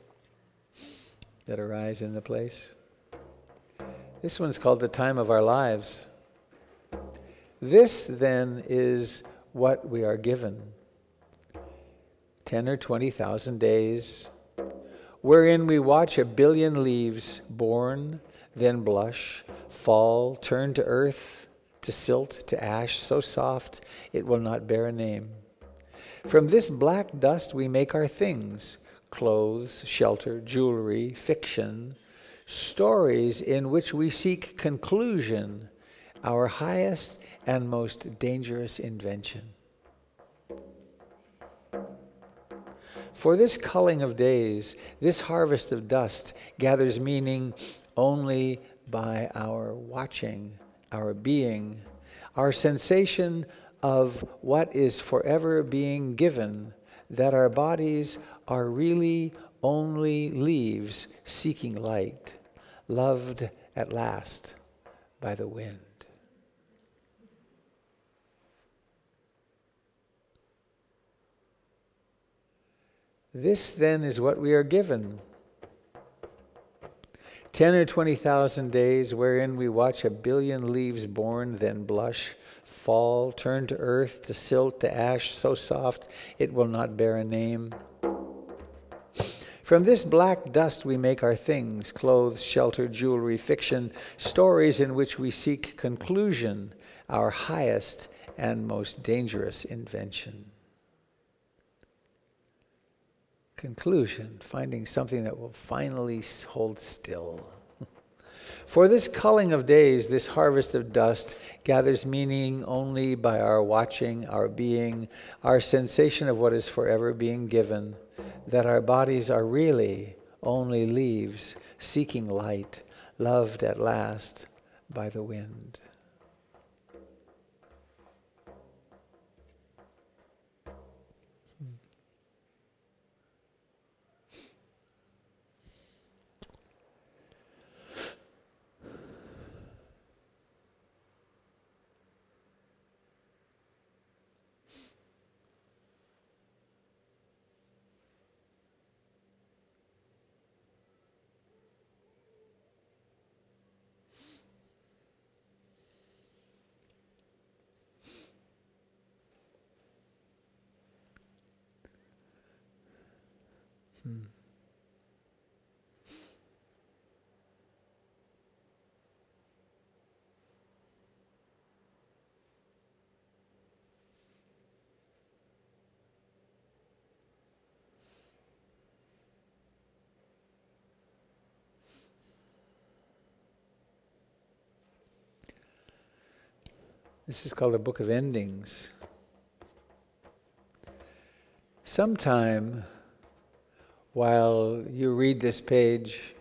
that arise in the place. This one's called The Time of Our Lives. This, then, is what we are given. 10 or 20,000 days, wherein we watch a billion leaves born, then blush, fall, turn to earth, to silt, to ash, so soft it will not bear a name. From this black dust we make our things, clothes, shelter, jewelry, fiction, stories in which we seek conclusion, our highest and most dangerous invention. For this culling of days, this harvest of dust gathers meaning only by our watching, our being, our sensation of what is forever being given, that our bodies are really only leaves seeking light, loved at last by the wind. This, then, is what we are given. 10 or 20,000 days wherein we watch a billion leaves born, then blush, fall, turn to earth, to silt, to ash, so soft it will not bear a name. From this black dust we make our things, clothes, shelter, jewelry, fiction, stories in which we seek conclusion, our highest and most dangerous invention. Conclusion, finding something that will finally hold still. For this culling of days, this harvest of dust, gathers meaning only by our watching, our being, our sensation of what is forever being given, that our bodies are really only leaves seeking light, loved at last by the wind. This is called a book of endings. Sometime while you read this page,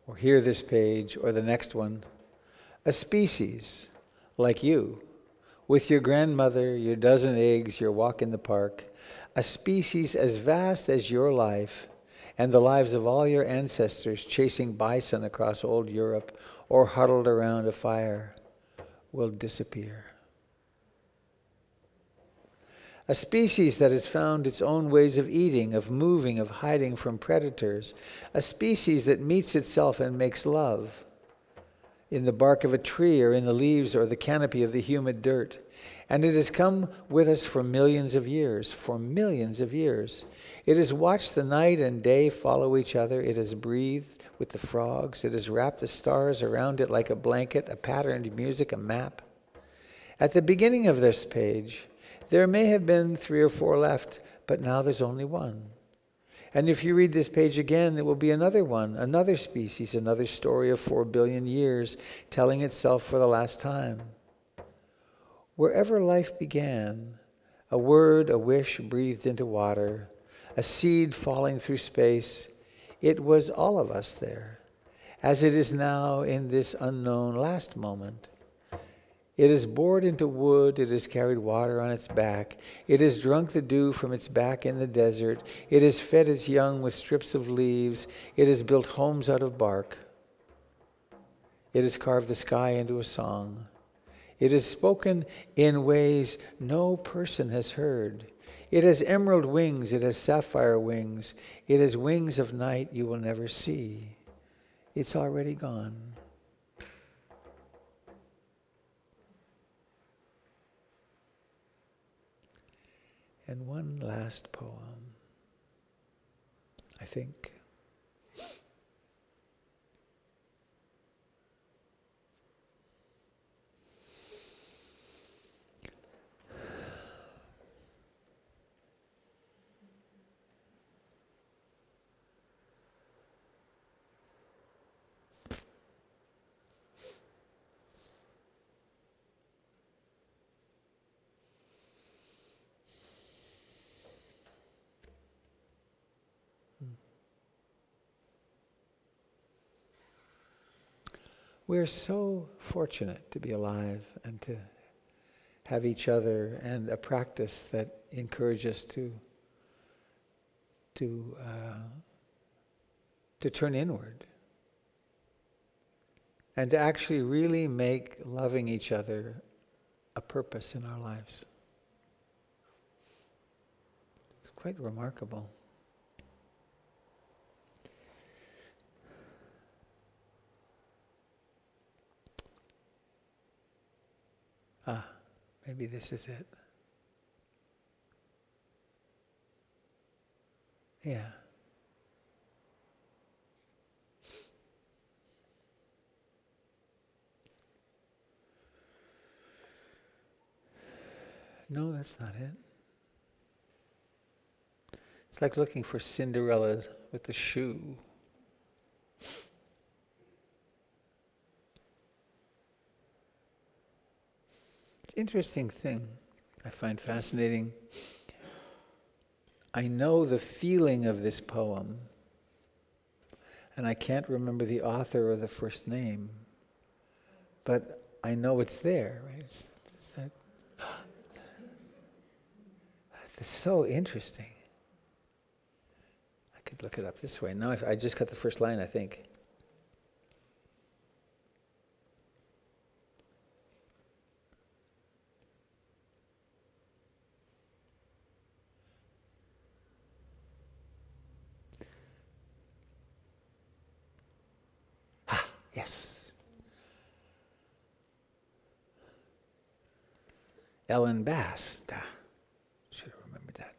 or hear this page, or the next one, a species like you, with your grandmother, your dozen eggs, your walk in the park, a species as vast as your life and the lives of all your ancestors chasing bison across old Europe or huddled around a fire, will disappear. A species that has found its own ways of eating, of moving, of hiding from predators. A species that meets itself and makes love in the bark of a tree or in the leaves or the canopy of the humid dirt. And it has come with us for millions of years, for millions of years. It has watched the night and day follow each other. It has breathed with the frogs. It has wrapped the stars around it like a blanket, a patterned music, a map. At the beginning of this page, there may have been 3 or 4 left, but now there's only one. And if you read this page again, it will be another one, another species, another story of 4 billion years telling itself for the last time. Wherever life began, a word, a wish breathed into water, a seed falling through space, it was all of us there, as it is now in this unknown last moment. It has bored into wood, it has carried water on its back, it has drunk the dew from its back in the desert, it has fed its young with strips of leaves, it has built homes out of bark, it has carved the sky into a song, it has spoken in ways no person has heard. It has emerald wings, it has sapphire wings, it has wings of night you will never see. It's already gone. And one last poem, I think. We're so fortunate to be alive and to have each other and a practice that encourages us to turn inward and to actually really make loving each other a purpose in our lives. It's quite remarkable. Maybe this is it. Yeah. No, that's not it. It's like looking for Cinderella with the shoe. Interesting thing I find fascinating. I know the feeling of this poem, and I can't remember the author or the first name, but I know it's there. Right? It's so interesting. I could look it up this way. Now I just got the first line, I think. Yes. Ellen Bass. Should have remembered that.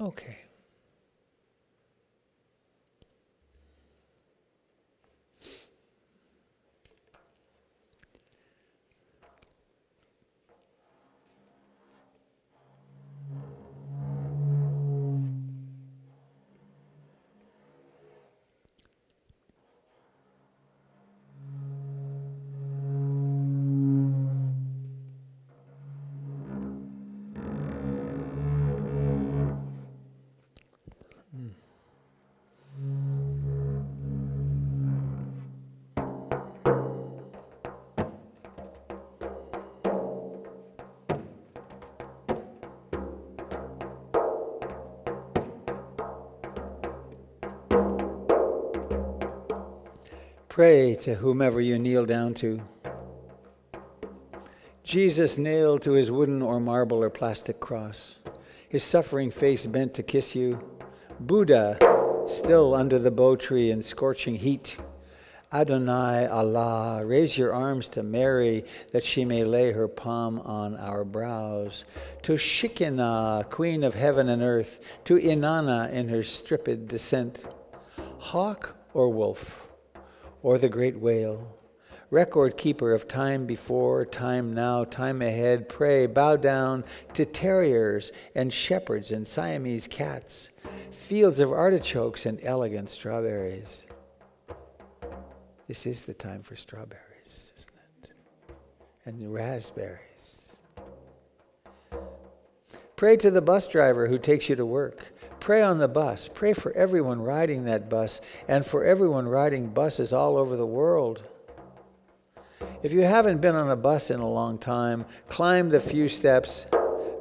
Okay. Pray to whomever you kneel down to. Jesus nailed to his wooden or marble or plastic cross, his suffering face bent to kiss you. Buddha, still under the bow tree in scorching heat. Adonai Allah, raise your arms to Mary that she may lay her palm on our brows. To Shekinah, queen of heaven and earth, to Inanna in her stripped descent. Hawk or wolf, or the great whale, record keeper of time before, time now, time ahead, pray, bow down to terriers and shepherds and Siamese cats, fields of artichokes and elegant strawberries. This is the time for strawberries, isn't it? And raspberries. Pray to the bus driver who takes you to work. Pray on the bus. Pray for everyone riding that bus and for everyone riding buses all over the world. If you haven't been on a bus in a long time, climb the few steps,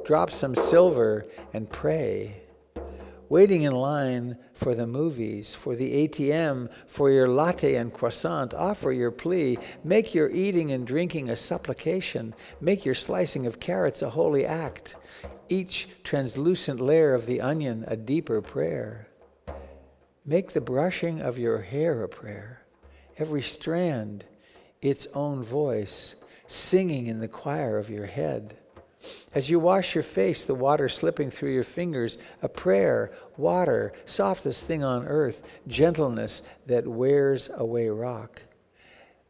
drop some silver, and pray. Waiting in line for the movies, for the ATM, for your latte and croissant, offer your plea. Make your eating and drinking a supplication. Make your slicing of carrots a holy act. Each translucent layer of the onion a deeper prayer. Make the brushing of your hair a prayer. Every strand its own voice, singing in the choir of your head. As you wash your face, the water slipping through your fingers, a prayer, water, softest thing on earth, gentleness that wears away rock.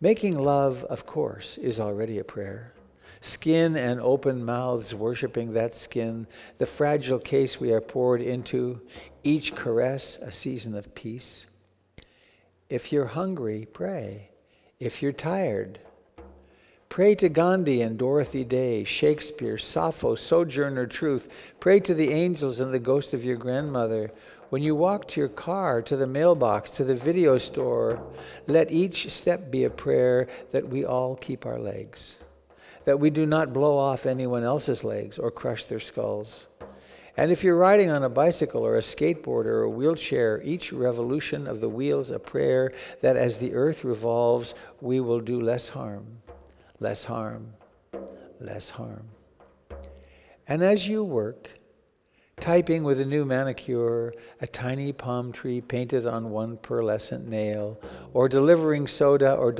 Making love, of course, is already a prayer. Skin and open mouths worshiping that skin, the fragile case we are poured into, each caress a season of peace. If you're hungry, pray. If you're tired, pray to Gandhi and Dorothy Day, Shakespeare, Sappho, Sojourner Truth. Pray to the angels and the ghost of your grandmother. When you walk to your car, to the mailbox, to the video store, let each step be a prayer that we all keep our legs, that we do not blow off anyone else's legs or crush their skulls. And if you're riding on a bicycle or a skateboard or a wheelchair, each revolution of the wheels a prayer that as the earth revolves, we will do less harm, less harm, less harm. And as you work, typing with a new manicure, a tiny palm tree painted on one pearlescent nail, or delivering soda or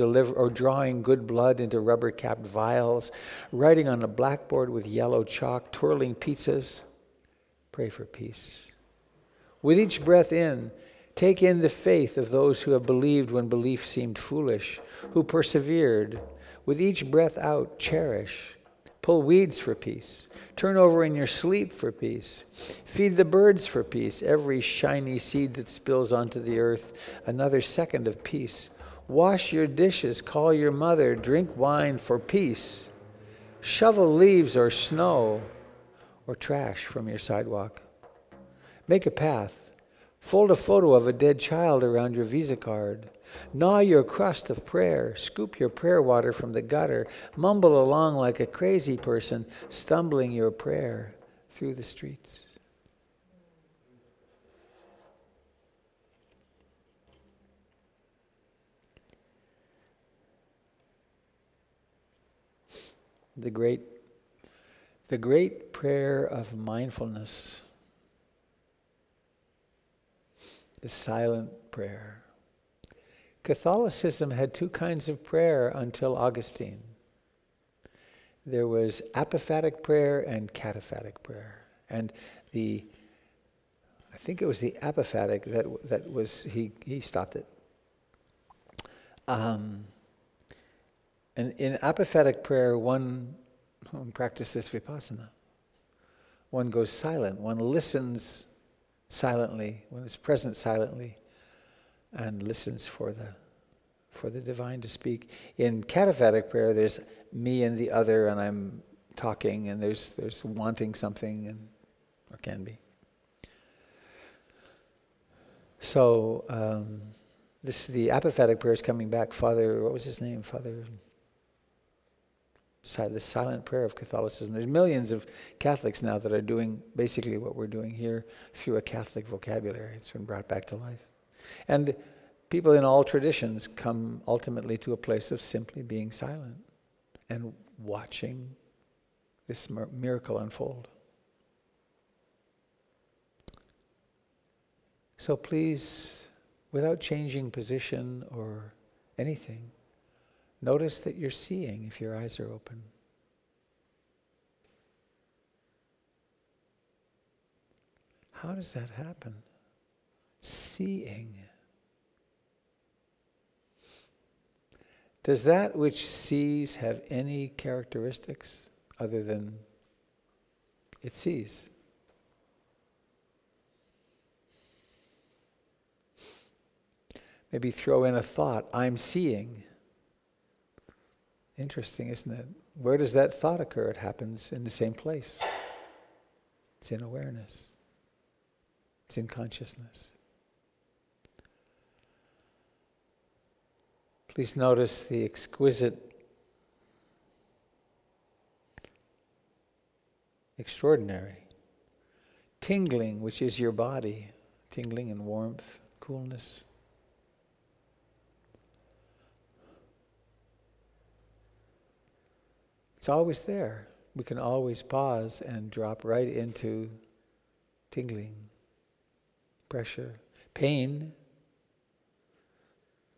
drawing good blood into rubber-capped vials, writing on a blackboard with yellow chalk, twirling pizzas, pray for peace. With each breath in, take in the faith of those who have believed when belief seemed foolish, who persevered. With each breath out, cherish. Pull weeds for peace. Turn over in your sleep for peace. Feed the birds for peace. Every shiny seed that spills onto the earth, another second of peace. Wash your dishes. Call your mother. Drink wine for peace. Shovel leaves or snow or trash from your sidewalk. Make a path. Fold a photo of a dead child around your Visa card. Gnaw your crust of prayer. Scoop your prayer water from the gutter. Mumble along like a crazy person, stumbling your prayer through the streets. The great prayer of mindfulness, the silent prayer. Catholicism had two kinds of prayer until Augustine. there was apophatic prayer and cataphatic prayer. And I think it was the apophatic that was, he stopped it. And in apophatic prayer, one practices vipassana. One goes silent, one listens silently, one is present silently, and listens for the divine to speak. In cataphatic prayer, there's me and the other, and I'm talking, and there's wanting something, or can be. So the apophatic prayer is coming back. Father, what was his name? The silent prayer of Catholicism. There's millions of Catholics now that are doing basically what we're doing here through a Catholic vocabulary. It's been brought back to life. And people in all traditions come ultimately to a place of simply being silent and watching this miracle unfold. So please, without changing position or anything, notice that you're seeing if your eyes are open. How does that happen? Seeing. Does that which sees have any characteristics other than it sees? Maybe throw in a thought, I'm seeing. Interesting, isn't it? Where does that thought occur? It happens in the same place. It's in awareness. It's in consciousness. Please notice the exquisite, extraordinary tingling, which is your body, tingling and warmth, coolness. It's always there. We can always pause and drop right into tingling, pressure, pain.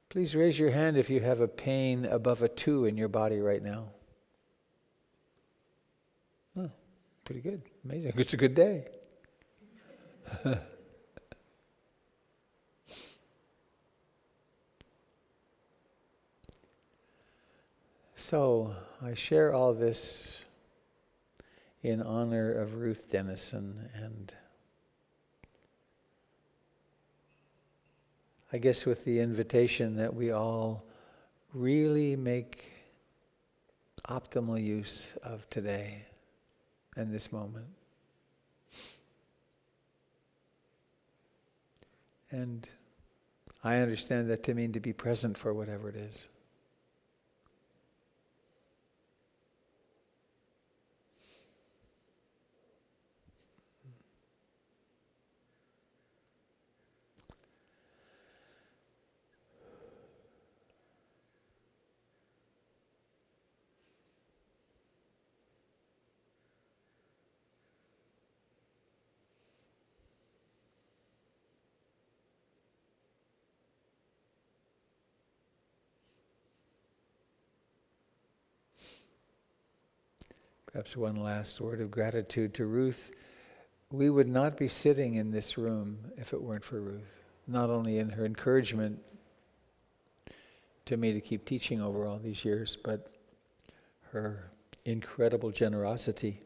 Please raise your hand if you have a pain above a 2 in your body right now. Oh, pretty good. Amazing. It's a good day. So, I share all this in honor of Ruth Denison, and I guess with the invitation that we all really make optimal use of today and this moment. And I understand that to mean to be present for whatever it is. Perhaps one last word of gratitude to Ruth. We would not be sitting in this room if it weren't for Ruth. Not only in her encouragement to me to keep teaching over all these years, but her incredible generosity.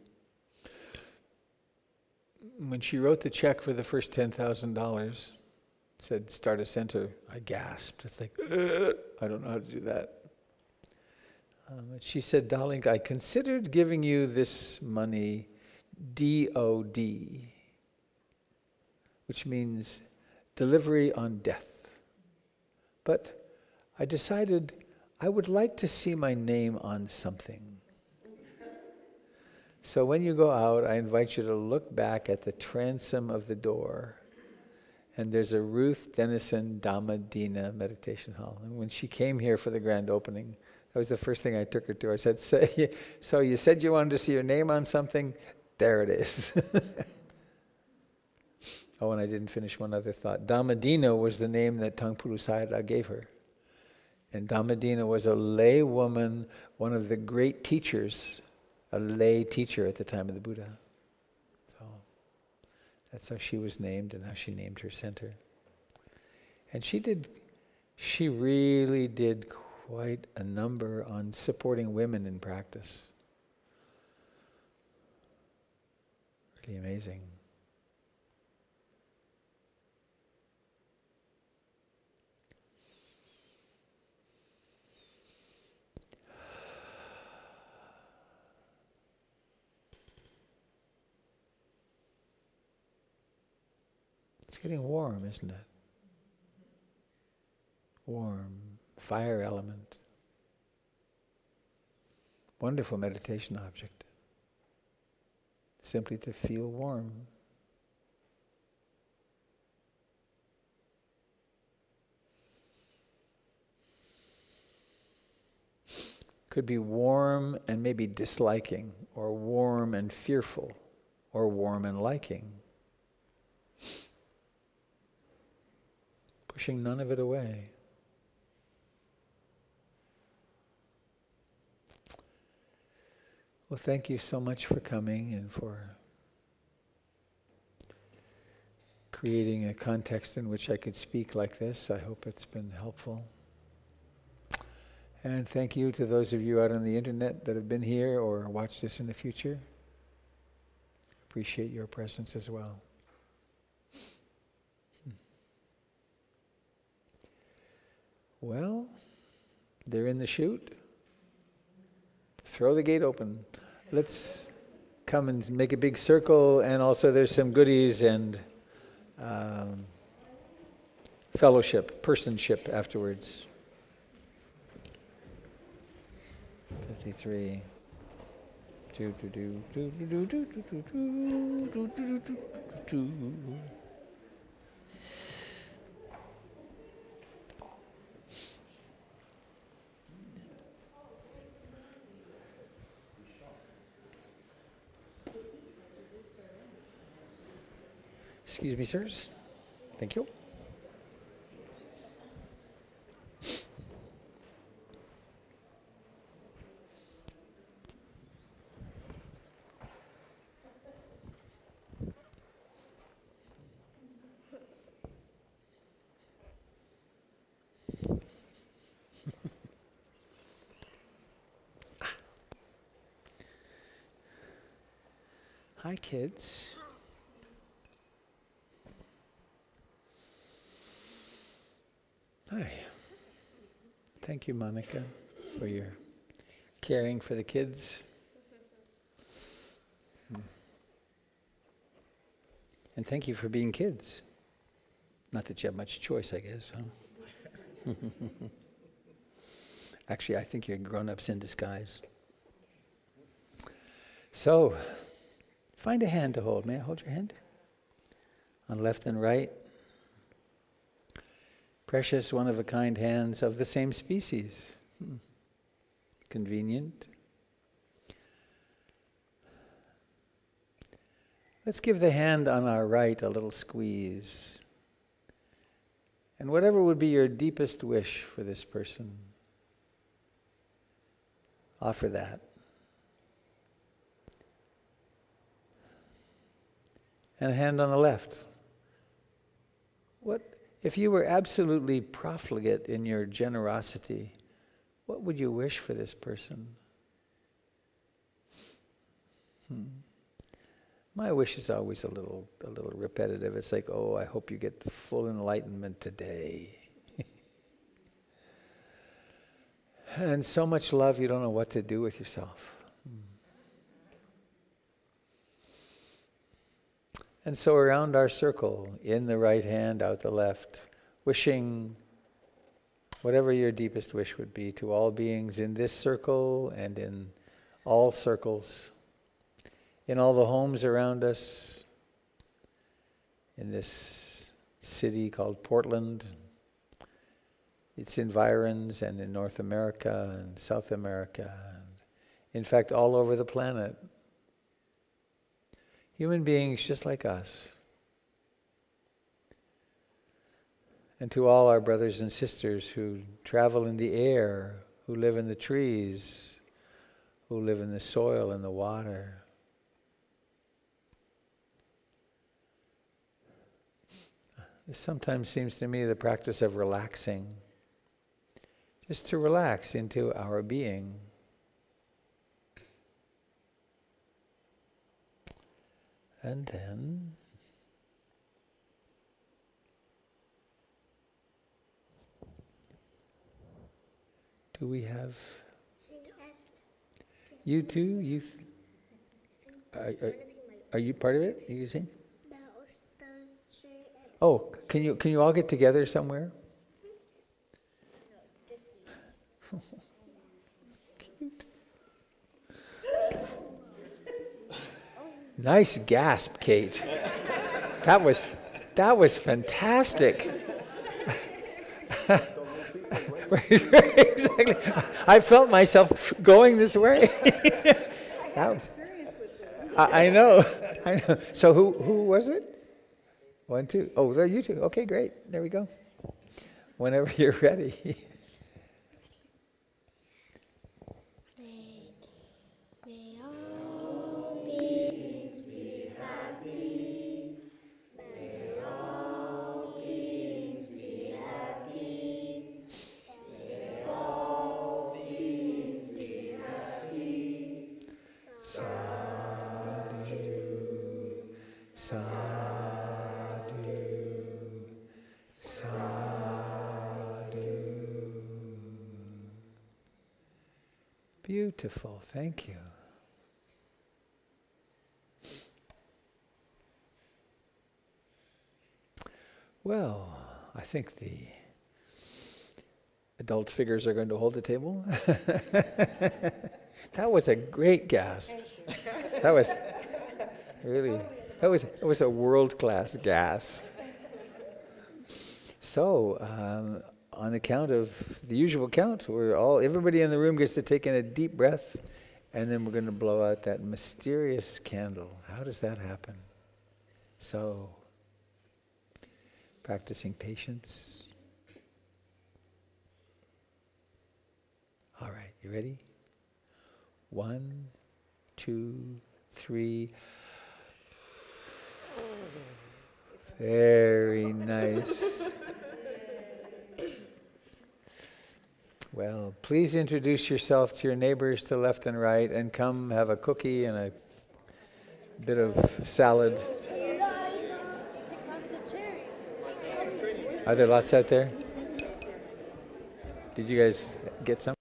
When she wrote the check for the first $10,000, said, start a center, I gasped. It's like, I don't know how to do that. She said, darling, I considered giving you this money DOD, which means delivery on death. But I decided I would like to see my name on something. So when you go out, I invite you to look back at the transom of the door, and there's a Ruth Denison Dhamma Dina meditation hall. And when she came here for the grand opening, that was the first thing I took her to. I said, so you said you wanted to see your name on something? There it is. Oh, and I didn't finish one other thought. Dhammadina was the name that Tangpulu Sayadaw gave her. And Dhammadina was a lay woman, one of the great teachers a lay teacher at the time of the Buddha. So that's how she was named and how she named her center. And she really did quite a number on supporting women in practice. Really amazing. It's getting warm, isn't it? Warm, fire element. Wonderful meditation object. Simply to feel warm. Could be warm and maybe disliking, or warm and fearful, or warm and liking. Pushing none of it away. Well, thank you so much for coming and for creating a context in which I could speak like this. I hope it's been helpful. And thank you to those of you out on the internet that have been here or watch this in the future. Appreciate your presence as well. Well, they're in the chute. Throw the gate open. Let's come and make a big circle, and also there's some goodies and fellowship, personship afterwards. 53. Excuse me, sirs. Thank you. Hi, kids. Hi. Thank you, Monica, for your caring for the kids. And thank you for being kids. Not that you have much choice, I guess, huh? Actually, I think you're grown-ups in disguise. So, find a hand to hold. May I hold your hand? On left and right. Precious, one-of-a-kind hands of the same species. Convenient. Let's give the hand on our right a little squeeze. And whatever would be your deepest wish for this person, offer that. And a hand on the left. What if you were absolutely profligate in your generosity, what would you wish for this person? My wish is always a little repetitive. It's like, oh, I hope you get full enlightenment today. And so much love, you don't know what to do with yourself. And so around our circle, in the right hand, out the left, wishing whatever your deepest wish would be to all beings in this circle and in all circles, in all the homes around us, in this city called Portland, its environs, and in North America and South America, and in fact all over the planet. Human beings just like us. And to all our brothers and sisters who travel in the air, who live in the trees, who live in the soil and the water. This sometimes seems to me the practice of relaxing, just to relax into our being. And then do we have you too? Are you part of it? You sing? Oh, can you all get together somewhere? Cute. Nice gasp, Kate. That was fantastic. Exactly. I felt myself going this way. That was, I know. So who was it? 1, 2. Oh, there you two. Okay, great. There we go. Whenever you're ready. May all beings be happy. May all beings be happy. May all beings be happy. Sadhu, sadhu. Beautiful, thank you. Well, I think the adult figures are going to hold the table. That was a great gasp. That was really, that was a world-class gasp. So, on the count of the usual count, everybody in the room gets to take in a deep breath, and then we're going to blow out that mysterious candle. How does that happen? So, practicing patience. All right, you ready? 1, 2, 3. Very nice. Well, please introduce yourself to your neighbors to left and right, and come have a cookie and a bit of salad. Are there lots out there? Did you guys get some?